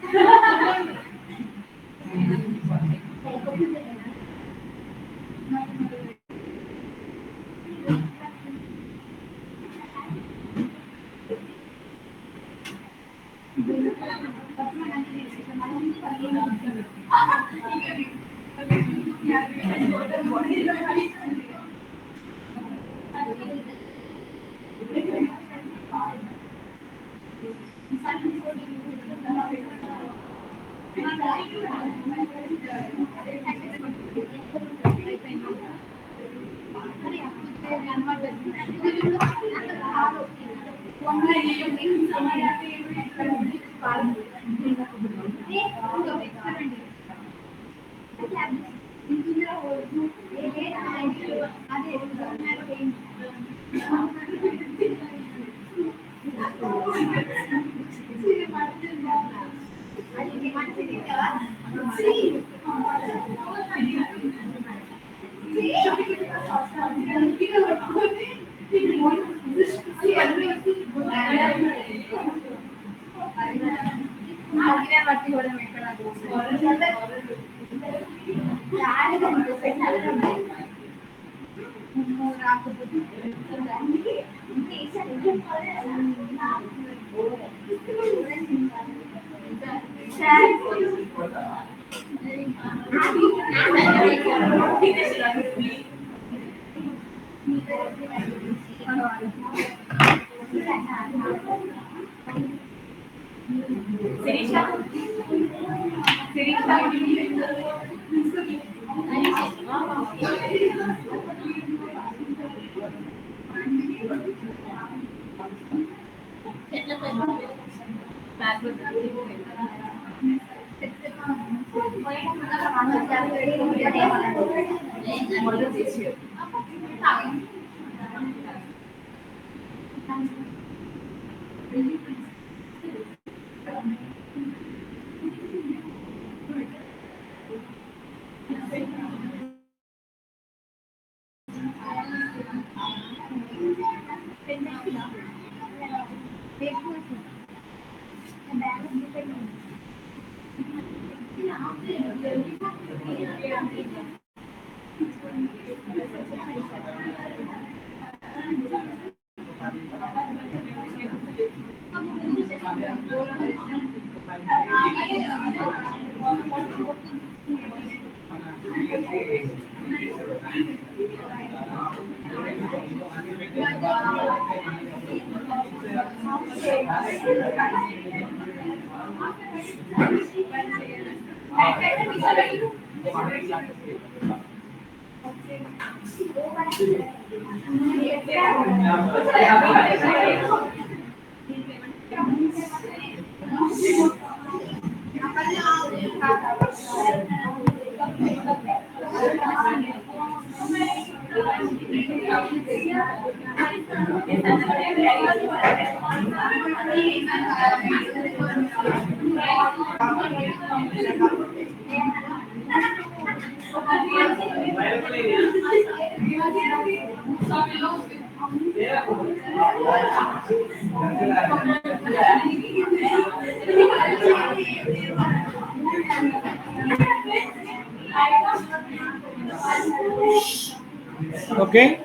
Okay.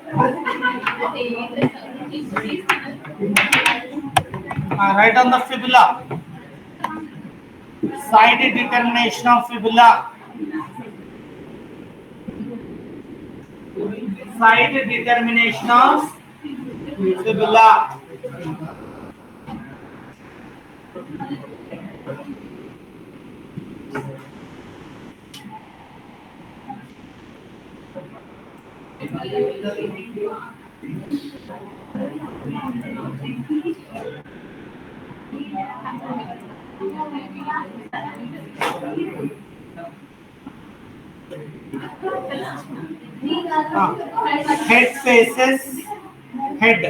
Write on the fibula. Side determination of fibula. Side determination of fibula. Head faces head.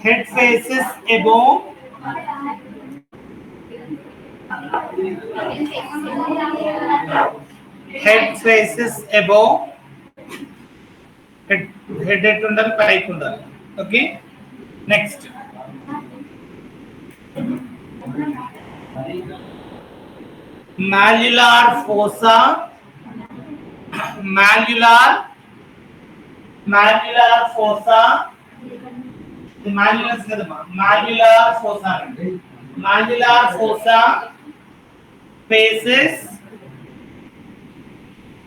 Head faces above. Head faces above. Head undali pike undali. Okay. Next. Mallular fossa. Mallular fossa. The mallular kadama. Mallular fossa. Mallular fossa faces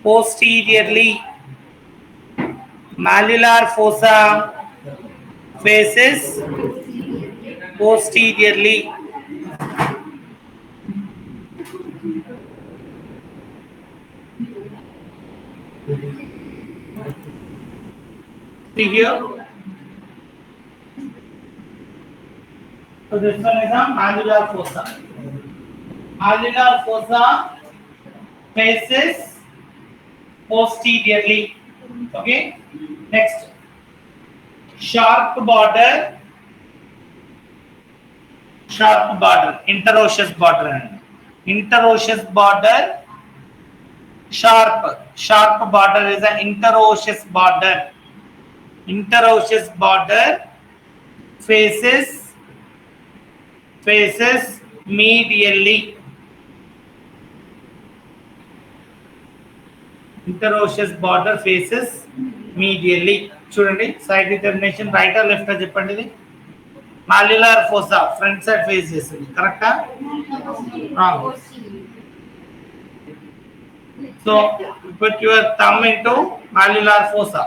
posteriorly. Mallular fossa faces posteriorly. See here. So this one is a mallular fossa. Mallular fossa faces posteriorly. Okay. Next. Sharp border. Interosseous border. Interosseous border. Sharp border is an interosseous border. Interosseous border faces medially. Interosseous border faces medially. చూడండి side determination right ఆ left చెప్పండి ఇది mallular fossa front side face చేస్తుంది కరెక్టా wrong so put your thumb into mallular fossa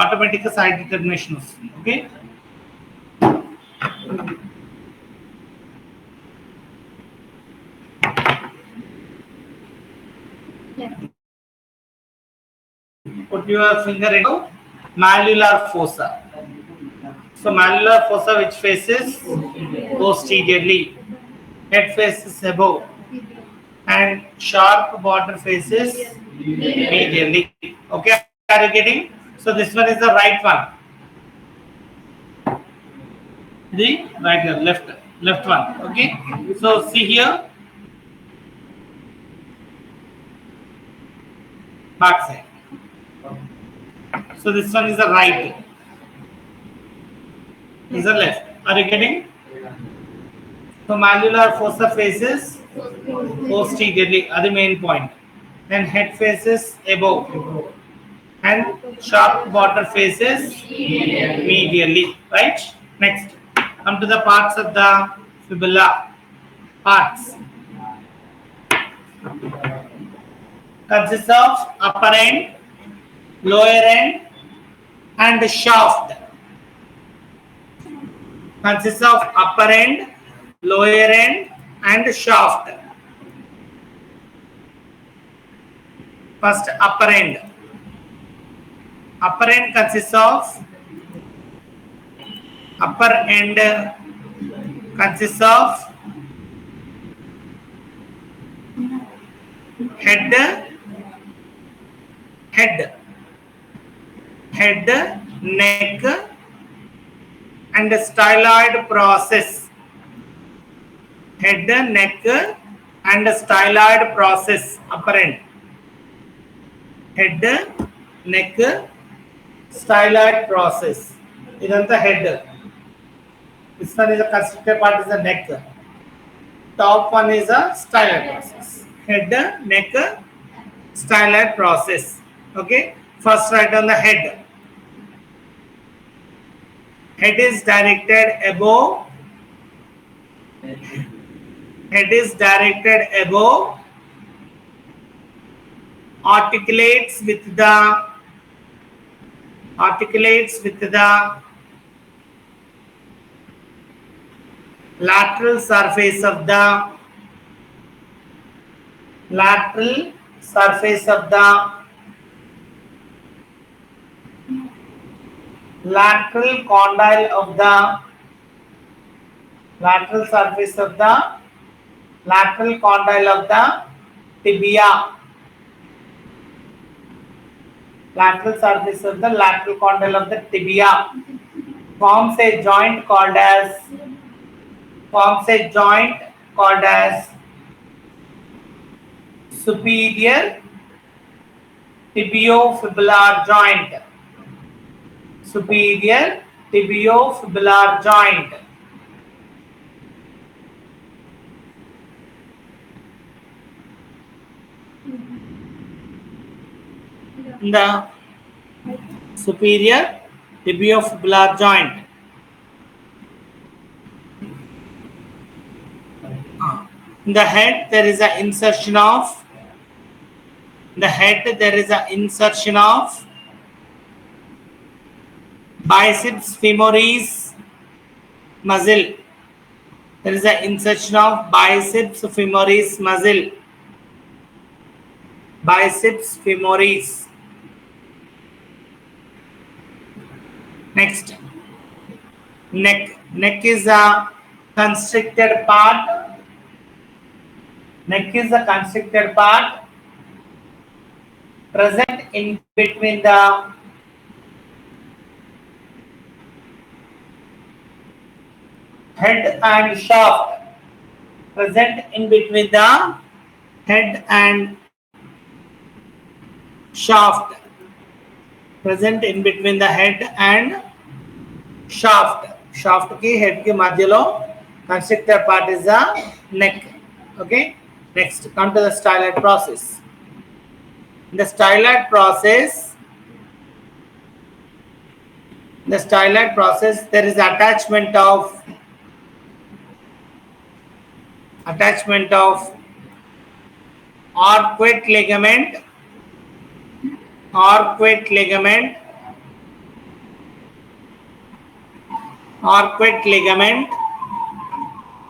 automatic side determination వస్తుంది okay put your finger into mallular fossa. So mallular fossa which faces posteriorly, head faces above, and sharp border faces medially. Okay, are you getting? So this one is the right one. The right here, left one. Okay. So see here, back side. So this one is the right. Is the left. Are you getting? So mallular fossa faces posteriorly. That's the main point. Then head faces above, and sharp border faces medially. Right. Next, come to the parts of the fibula. Parts consists of upper end, lower end, and shaft. Consists of upper end, lower end, and shaft. First, upper end. Upper end consists of head, neck, and styloid process. Head, neck, and styloid process. Upper end. Head, neck, styloid process. This is the head. This one is a constricted part is the neck. Top one is a styloid process. Head, neck, styloid process. Okay. First write on the head. Head is directed above. Head is directed above. Articulates with the lateral surface of the lateral condyle of the lateral surface of the lateral condyle of the tibia, lateral surface of the lateral condyle of the tibia forms a joint called as superior tibiofibular joint, superior tibiofibular joint. The superior tibiofibular joint. In the head there is an insertion of biceps femoris muscle. There is an insertion of biceps femoris muscle. Biceps femoris. Next, neck. Neck is a constricted part. Neck is a constricted part present in between the head and shaft. Present in between the head and shaft. Present in between the head and shaft. Shaft ki head ki madhyalo constricted part is the neck. Okay. Next, come to the styloid process. In the styloid process, there is attachment of arcuate ligament,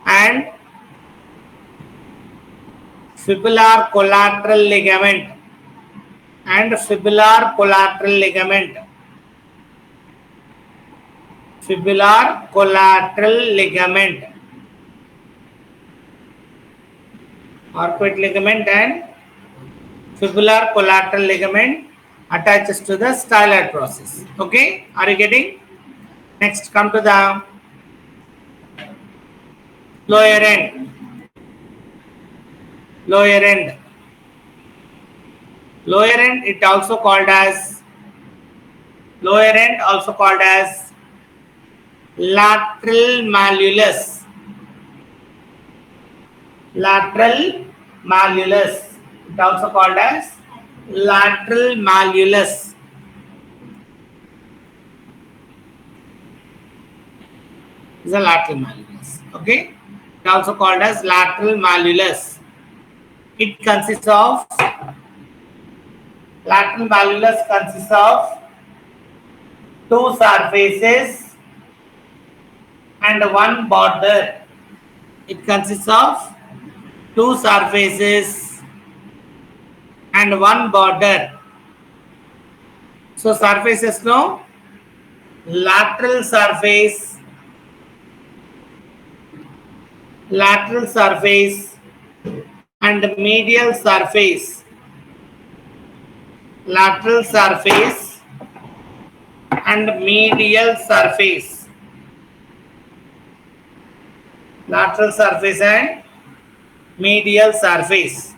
and fibular collateral ligament, fibular collateral ligament. Arcuate ligament and fibular collateral ligament attaches to the styloid process. Okay, are you getting? Next, come to the lower end. Lower end, it also called as lateral malleolus. It also called as lateral malleolus. Is a lateral malleolus. Okay, it also called as lateral malleolus. It consists of lateral malleolus consists of two surfaces and one border. It consists of two surfaces and one border. So surfaces no lateral surface and medial surface. Lateral surface and medial surface. Lateral surface and medial surface.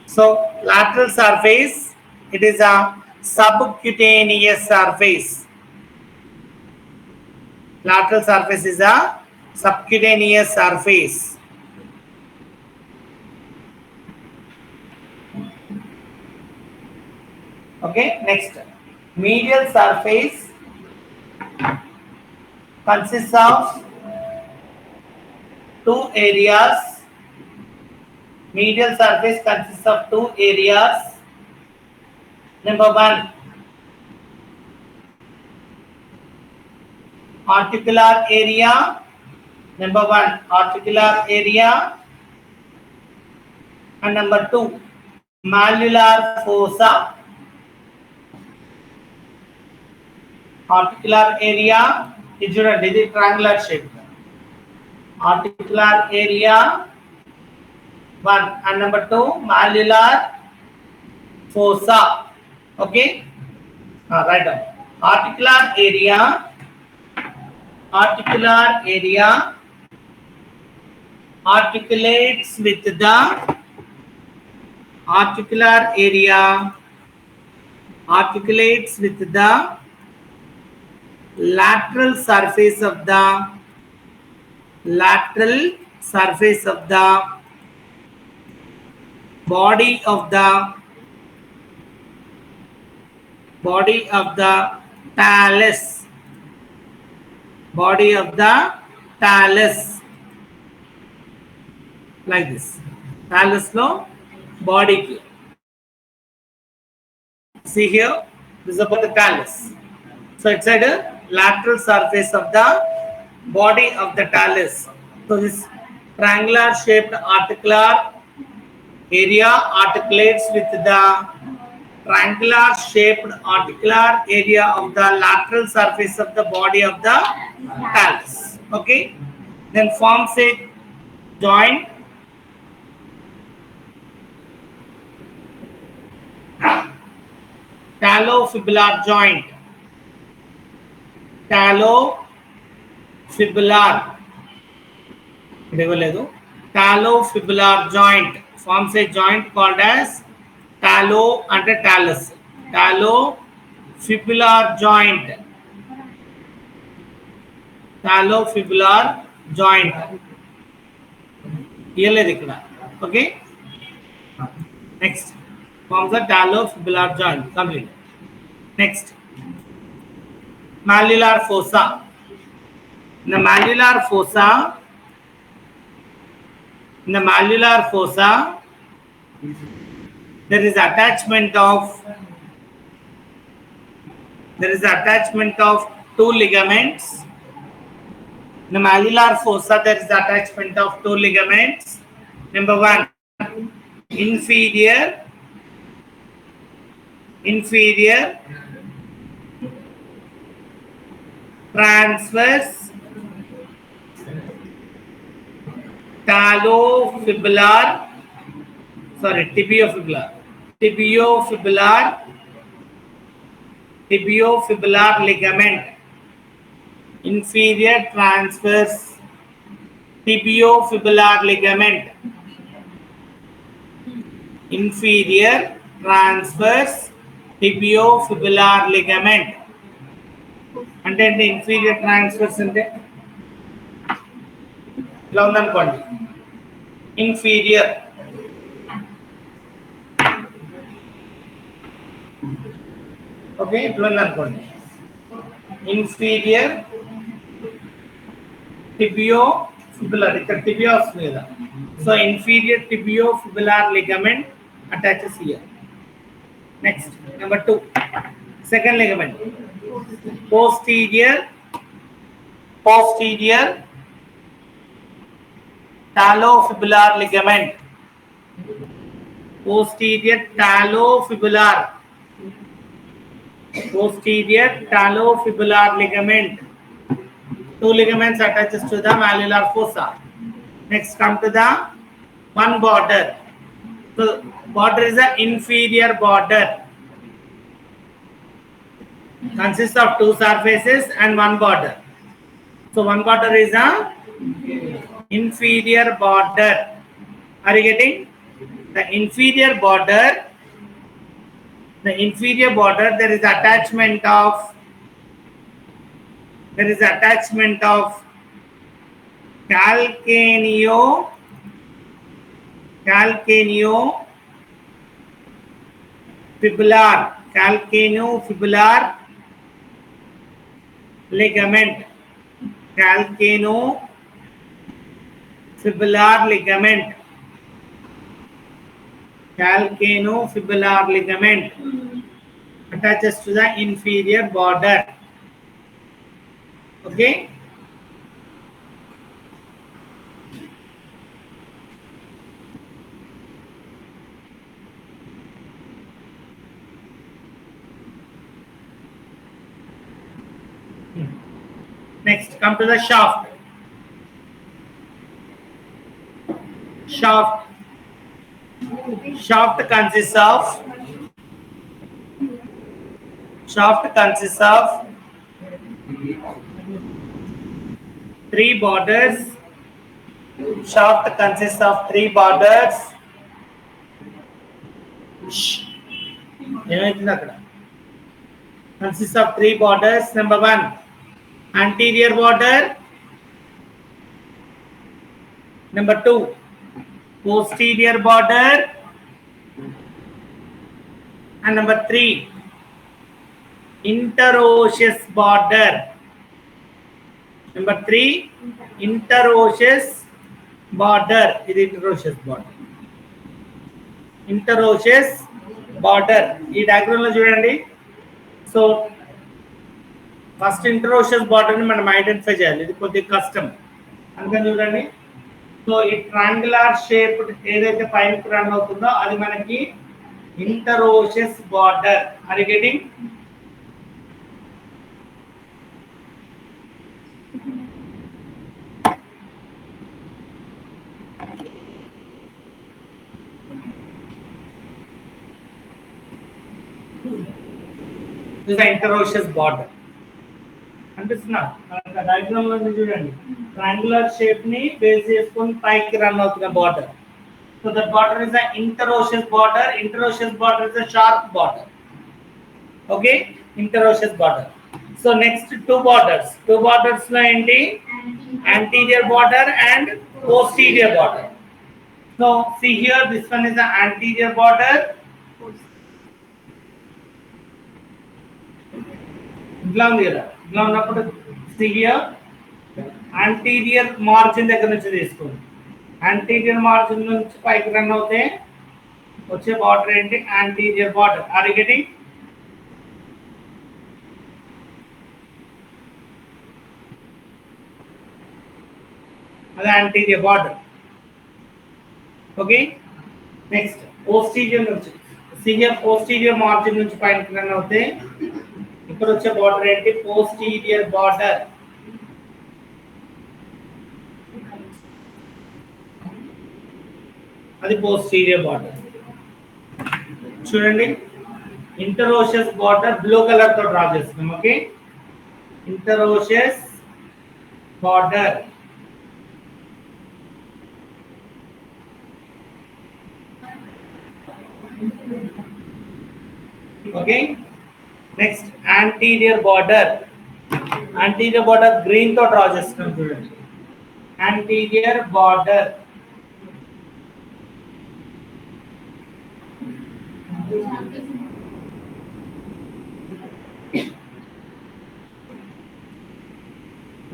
So lateral surface, it is a subcutaneous surface. Lateral surface is a subcutaneous surface. Okay, next, medial surface consists of two areas. Medial surface consists of two areas. Number one, articular area. And number two, malleolar fossa. Articular area is a triangular shape. articular area, one, and number two, malleolar fossa. Okay, write down. Articular area articulates with the articular area articulates with the lateral surface of the body of the talus, like this. Talus lo body. See here, this is about the talus. So it's at a lateral surface of the body of the talus. So this triangular shaped articular area articulates with the triangular shaped articular area of the lateral surface of the body of the talus. Okay, then forms a joint talofibular joint. Talofibular joint forms a joint called as talo and a talus. Talofibular joint. Okay. Next, forms a talofibular joint. Complete. Next, malleolar fossa. In the malleolar fossa, there is attachment of two ligaments. In the malleolar fossa, there is attachment of two ligaments. Number one, inferior transverse tibiofibular ligament. Inferior transverse tibiofibular ligament. Inferior transverse tibiofibular ligament. And then the inferior transverse and the London body. Inferior. Okay, London body. Inferior tibiofibular. It's a tibia. So inferior tibiofibular ligament attaches here. Next, number two. Second ligament. Posterior talofibular ligament. Posterior talofibular ligament. Two ligaments attaches to the malleolar fossa. Next, come to the one border. So border is an inferior border. Consists of two surfaces and one border. So one border is a inferior border. Are you getting? The inferior border, there is attachment of calcaneofibular ligament. Calcaneofibular ligament attaches to the inferior border. Okay. Next, come to the shaft. shaft. Shaft consists of three borders. Shaft consists of three borders. Consists of three borders. Number one, anterior border. Number two, posterior border. And number three, interosseous border. Number three, interosseous border. This is interosseous border. Interosseous border. This diagram lo chudandi. So first interosseous border ni manam identify cheyali. Idi koddi custom. Andukani chudandi. So ఈ triangular shaped ఏదైతే పైన run అవుతుందో అది మనకి interosseous border. Are you getting? This is the interosseous border. అనిపిస్తున్నా diagram లో చూడండి triangular shape ని బేస్ చేసుకొని పైకి రన్ అవుతున్న border. So that border is the interosseous border. Interosseous border is the sharp border. Okay, interosseous border. So next two borders లో ఏంటి, anterior border and posterior border. So see here, this one is the anterior border. ఇట్లా ఉంది కదా, ఇట్లా ఉన్నప్పుడు see here, anterior margin దగ్గర నుంచి తీసుకోండి. anterior margin నుంచి పైకి రన్ అవుతే వచ్చే బార్డర్ ఏంటి, anterior border. Are you getting? అది anterior border. Okay, next posterior నుంచి see here, posterior margin నుంచి పైకి రన్ అవుతే ఇక్కడ వచ్చే బార్డర్ ఏంటి, పోస్టీరియర్ బార్డర్. అది పోస్టీరియర్ బార్డర్. చూడండి, ఇంటరోషియస్ బార్డర్ బ్లూ కలర్ తో డ్రా చేస్తున్నాం. Okay, interosseous border. Okay, next anterior border. Anterior border green తో డ్రా చేస్తున్నాం. చూడండి, anterior border.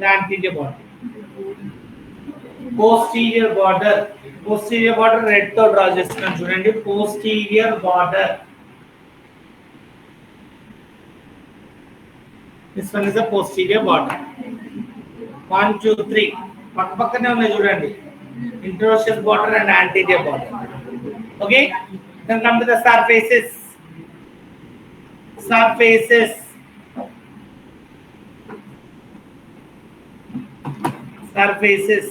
Anterior border. Posterior border. Posterior border red తో డ్రా చేస్తున్నాం. చూడండి, posterior border. This one is a posterior border. 1, 2, 3 పక్కనే ఉన్నాయి చూడండి, interosseous border and anterior border. Okay, then come to the surfaces. Surfaces. Surfaces.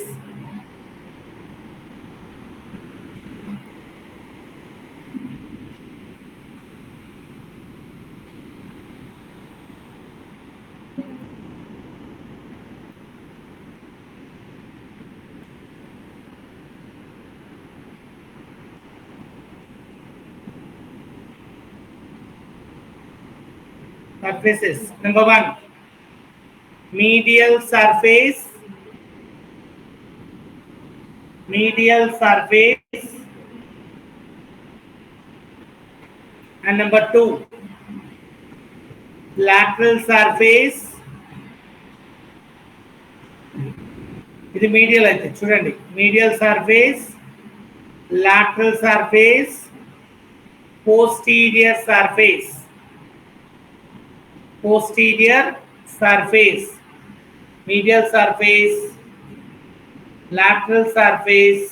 Number 1, medial surface. And number 2, lateral surface. ఇది medial అయితే చూడండి, medial surface, lateral surface, posterior surface. Medial surface, lateral surface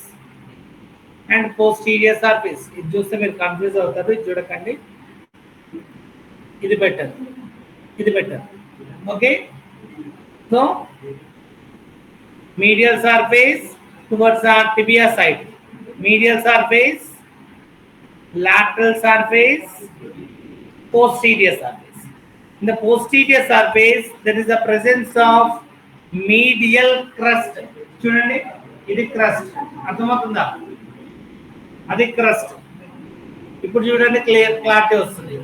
and posterior surface. ఇది చూస్తే మీరు confuse అవుతారు. ఇది చూడకండి, ఇది better. Okay, so medial surface towards the tibia side, medial surface, lateral surface, posterior surface. In the posterior surface, there is a presence of medial crust. చూడండి ఇది crust అర్థమవుతుందా? అది క్రస్ట్. ఇప్పుడు చూడండి క్లారిటీ వస్తుంది.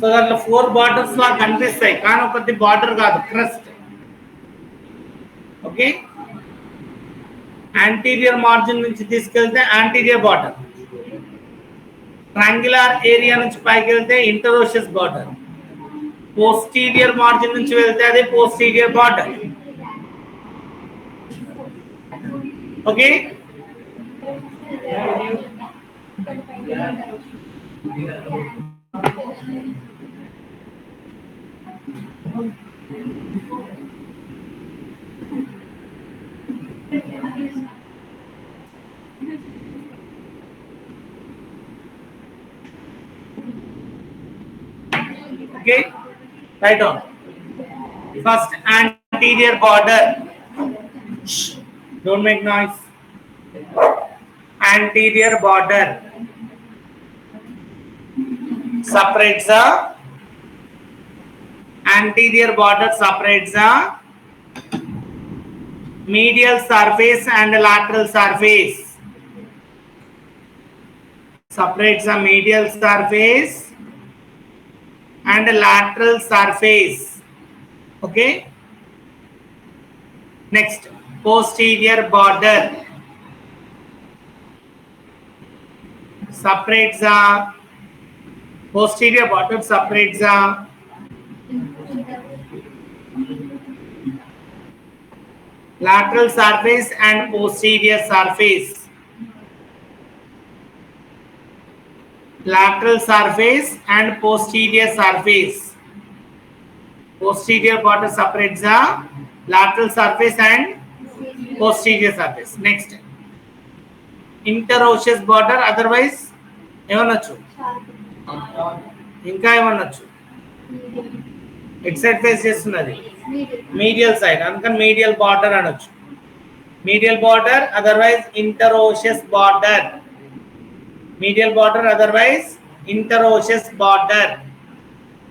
సో దాంట్లో 4 బార్డర్స్ లా కనిపిస్తాయి కానీ ఒకటి బార్డర్ కాదు, క్రస్ట్. ఓకే, యాంటీరియర్ మార్జిన్ నుంచి తీసుకెళ్తే యాంటీరియర్ బార్డర్, ట్రయాంగులర్ ఏరియా నుంచి పైకి వెళ్తే ఇంటరోషియస్ బార్డర్, పోస్టీరియర్ మార్జిన్ నుంచి వెళ్తే అదే posterior border. Okay, okay, right on. First anterior border, shh, don't make noise. Anterior border separates the medial surface and lateral surface. Separates the medial surface and lateral surface. Okay, next posterior border separates the lateral surface and posterior surface. Lateral surface and posterior surface. Posterior border separates the lateral surface and posterior surface. Next, interosseous border, otherwise ఏమనొచ్చు, ఇంకా ఏమనొచ్చు, at side face చేస్తున్నది medial side, అందుకని medial border అనొచ్చు. Medial border, otherwise interosseous border. Medial border, otherwise interosseous border.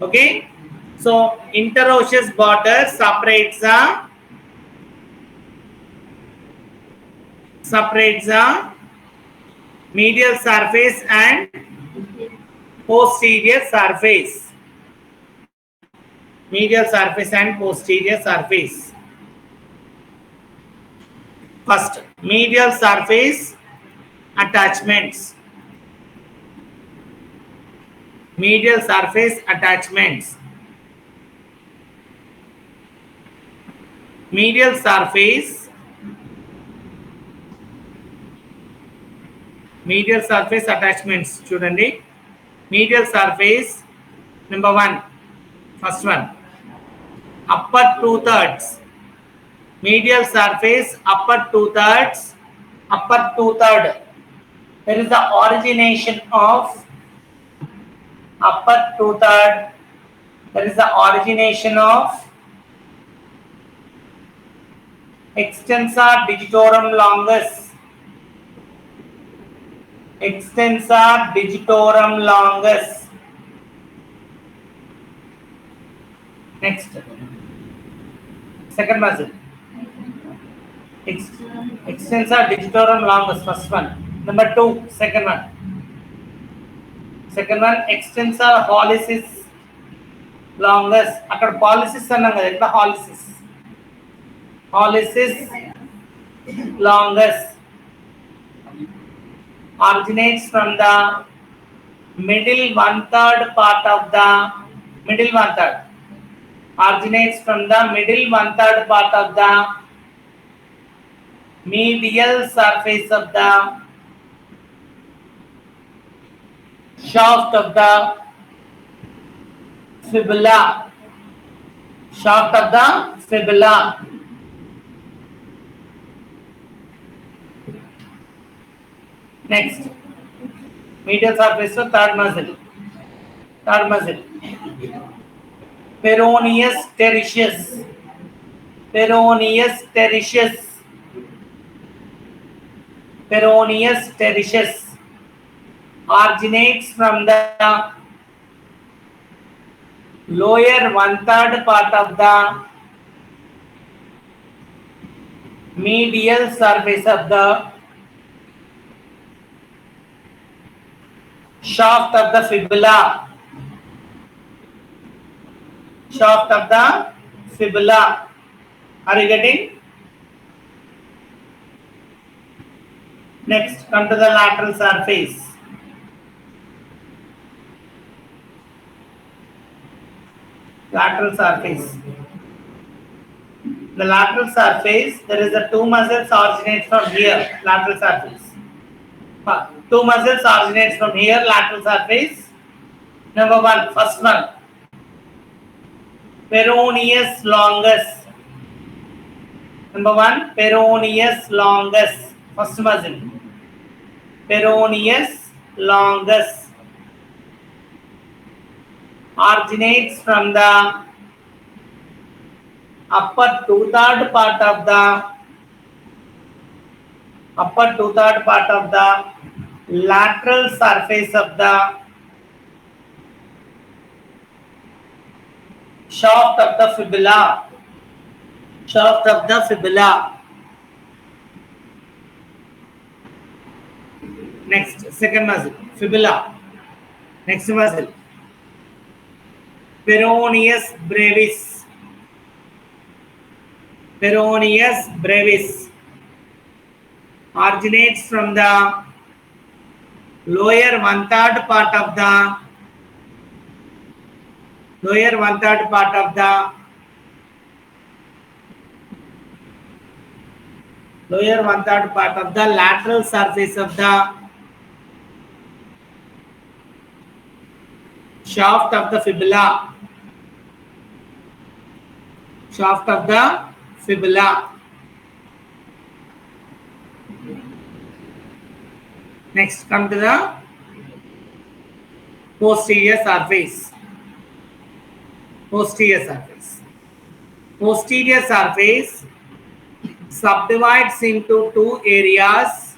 Okay, so interosseous border separates the medial surface and posterior surface. Medial surface and posterior surface. First, medial surface attachments. Medial surface attachments. Medial surface attachments. చూడండి, medial surface number 1, first one, upper 2/3. Medial surface upper 2/3. There is the origination of upper 2/3. There is the origination of extensor digitorum longus. Extensor digitorum longus. Next, second muscle, extensor digitorum longus, first one. Number 2, second one, extensor hallucis longus. అక్కడ policies అన్నాం కదా, ఎట్లా hallucis longus originates from the middle 1/3 part of the middle 1/3. Originates from the middle 1/3 part of the medial surface of the shaft of the fibula. Shaft of the fibula. Next, medial surface of third muscle. Peroneus tertius. peroneus tertius originates from the lower one-third part of the medial surface of the shaft of the fibula. Shaft of the fibula. Are you getting? Next, come to the lateral surface. Lateral surface. The lateral surface, there is a two muscles originate from here. Lateral surface. Two muscles originate from here. Lateral surface. Number one, first one, peroneus longus. Number one, peroneus longus. First muscle, peroneus longus, originates from the upper two-third part of the lateral surface of the shaft of the fibula. Shaft of the fibula. Next, second muscle, fibula. Next muscle, peroneus brevis. Peroneus brevis originates from the lower one-third part of the lateral surface of the shaft of the fibula. Shaft of the fibula. Next, come to the posterior surface. Posterior surface. Posterior surface subdivides into two areas.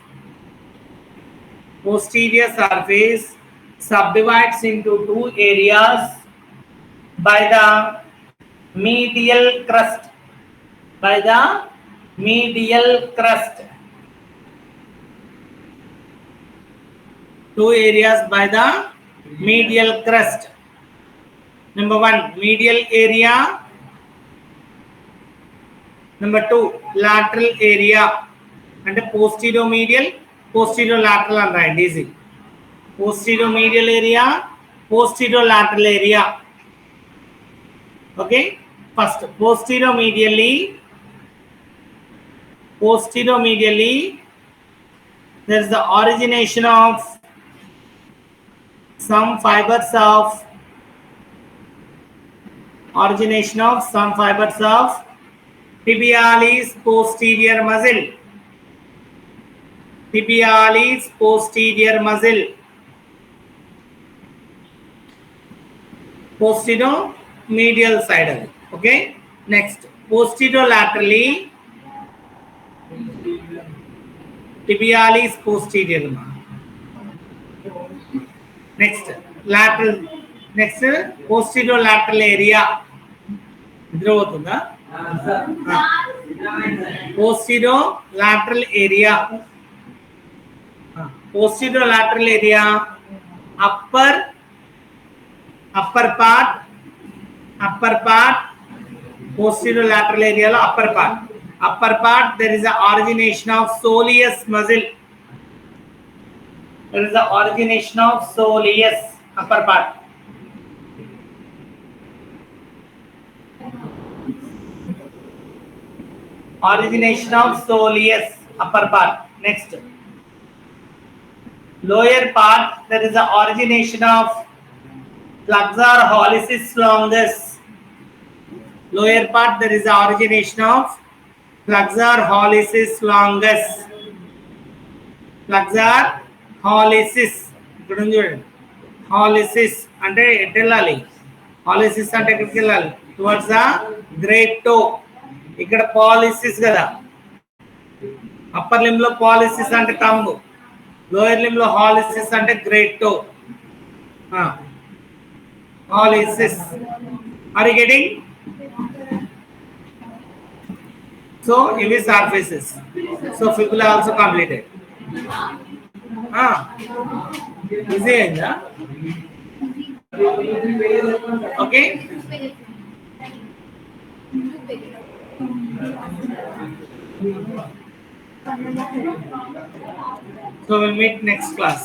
Posterior surface subdivides into two areas by the medial crust. By the medial crust. Two areas by the medial crust. Number one, medial area. Number two, lateral area. And posterior medial, posterior lateral and right, easy. Posterior medial area, posterior lateral area. Okay, first posterior medially, there is the origination of some fibers of tibialis posterior muscle. Tibialis posterior muscle. Posterior medial side of it. Okay. Next, posterior laterally, tibialis posterior. Next, lateral. Next, posterior lateral area. Posterior lateral area. Posterior lateral area. Upper part. Posterior lateral area. Upper part. There is an origination of soleus muscle. There is the origination of soleus, upper part. Origination of soleus, upper part. Next, lower part, there is the origination of flexor hallucis longus. Lower part, there is the origination of flexor hallucis longus. Flexor hallucis. Hallucis అంటే ఎటు వెళ్ళాలి? హాలిసిస్ అంటే ఎక్కడికి వెళ్ళాలి? Towards the great toe. ఇక్కడ pollicis కదా, upper limb లో policies అంటే థంబ్, లోయర్ లింబ్ లో హాలిసిస్ అంటే great toe. Hallucis. Are you getting? So ఇవి surfaces. So fibula also completed. Easy అయిందా? Okay. So we'll meet next class.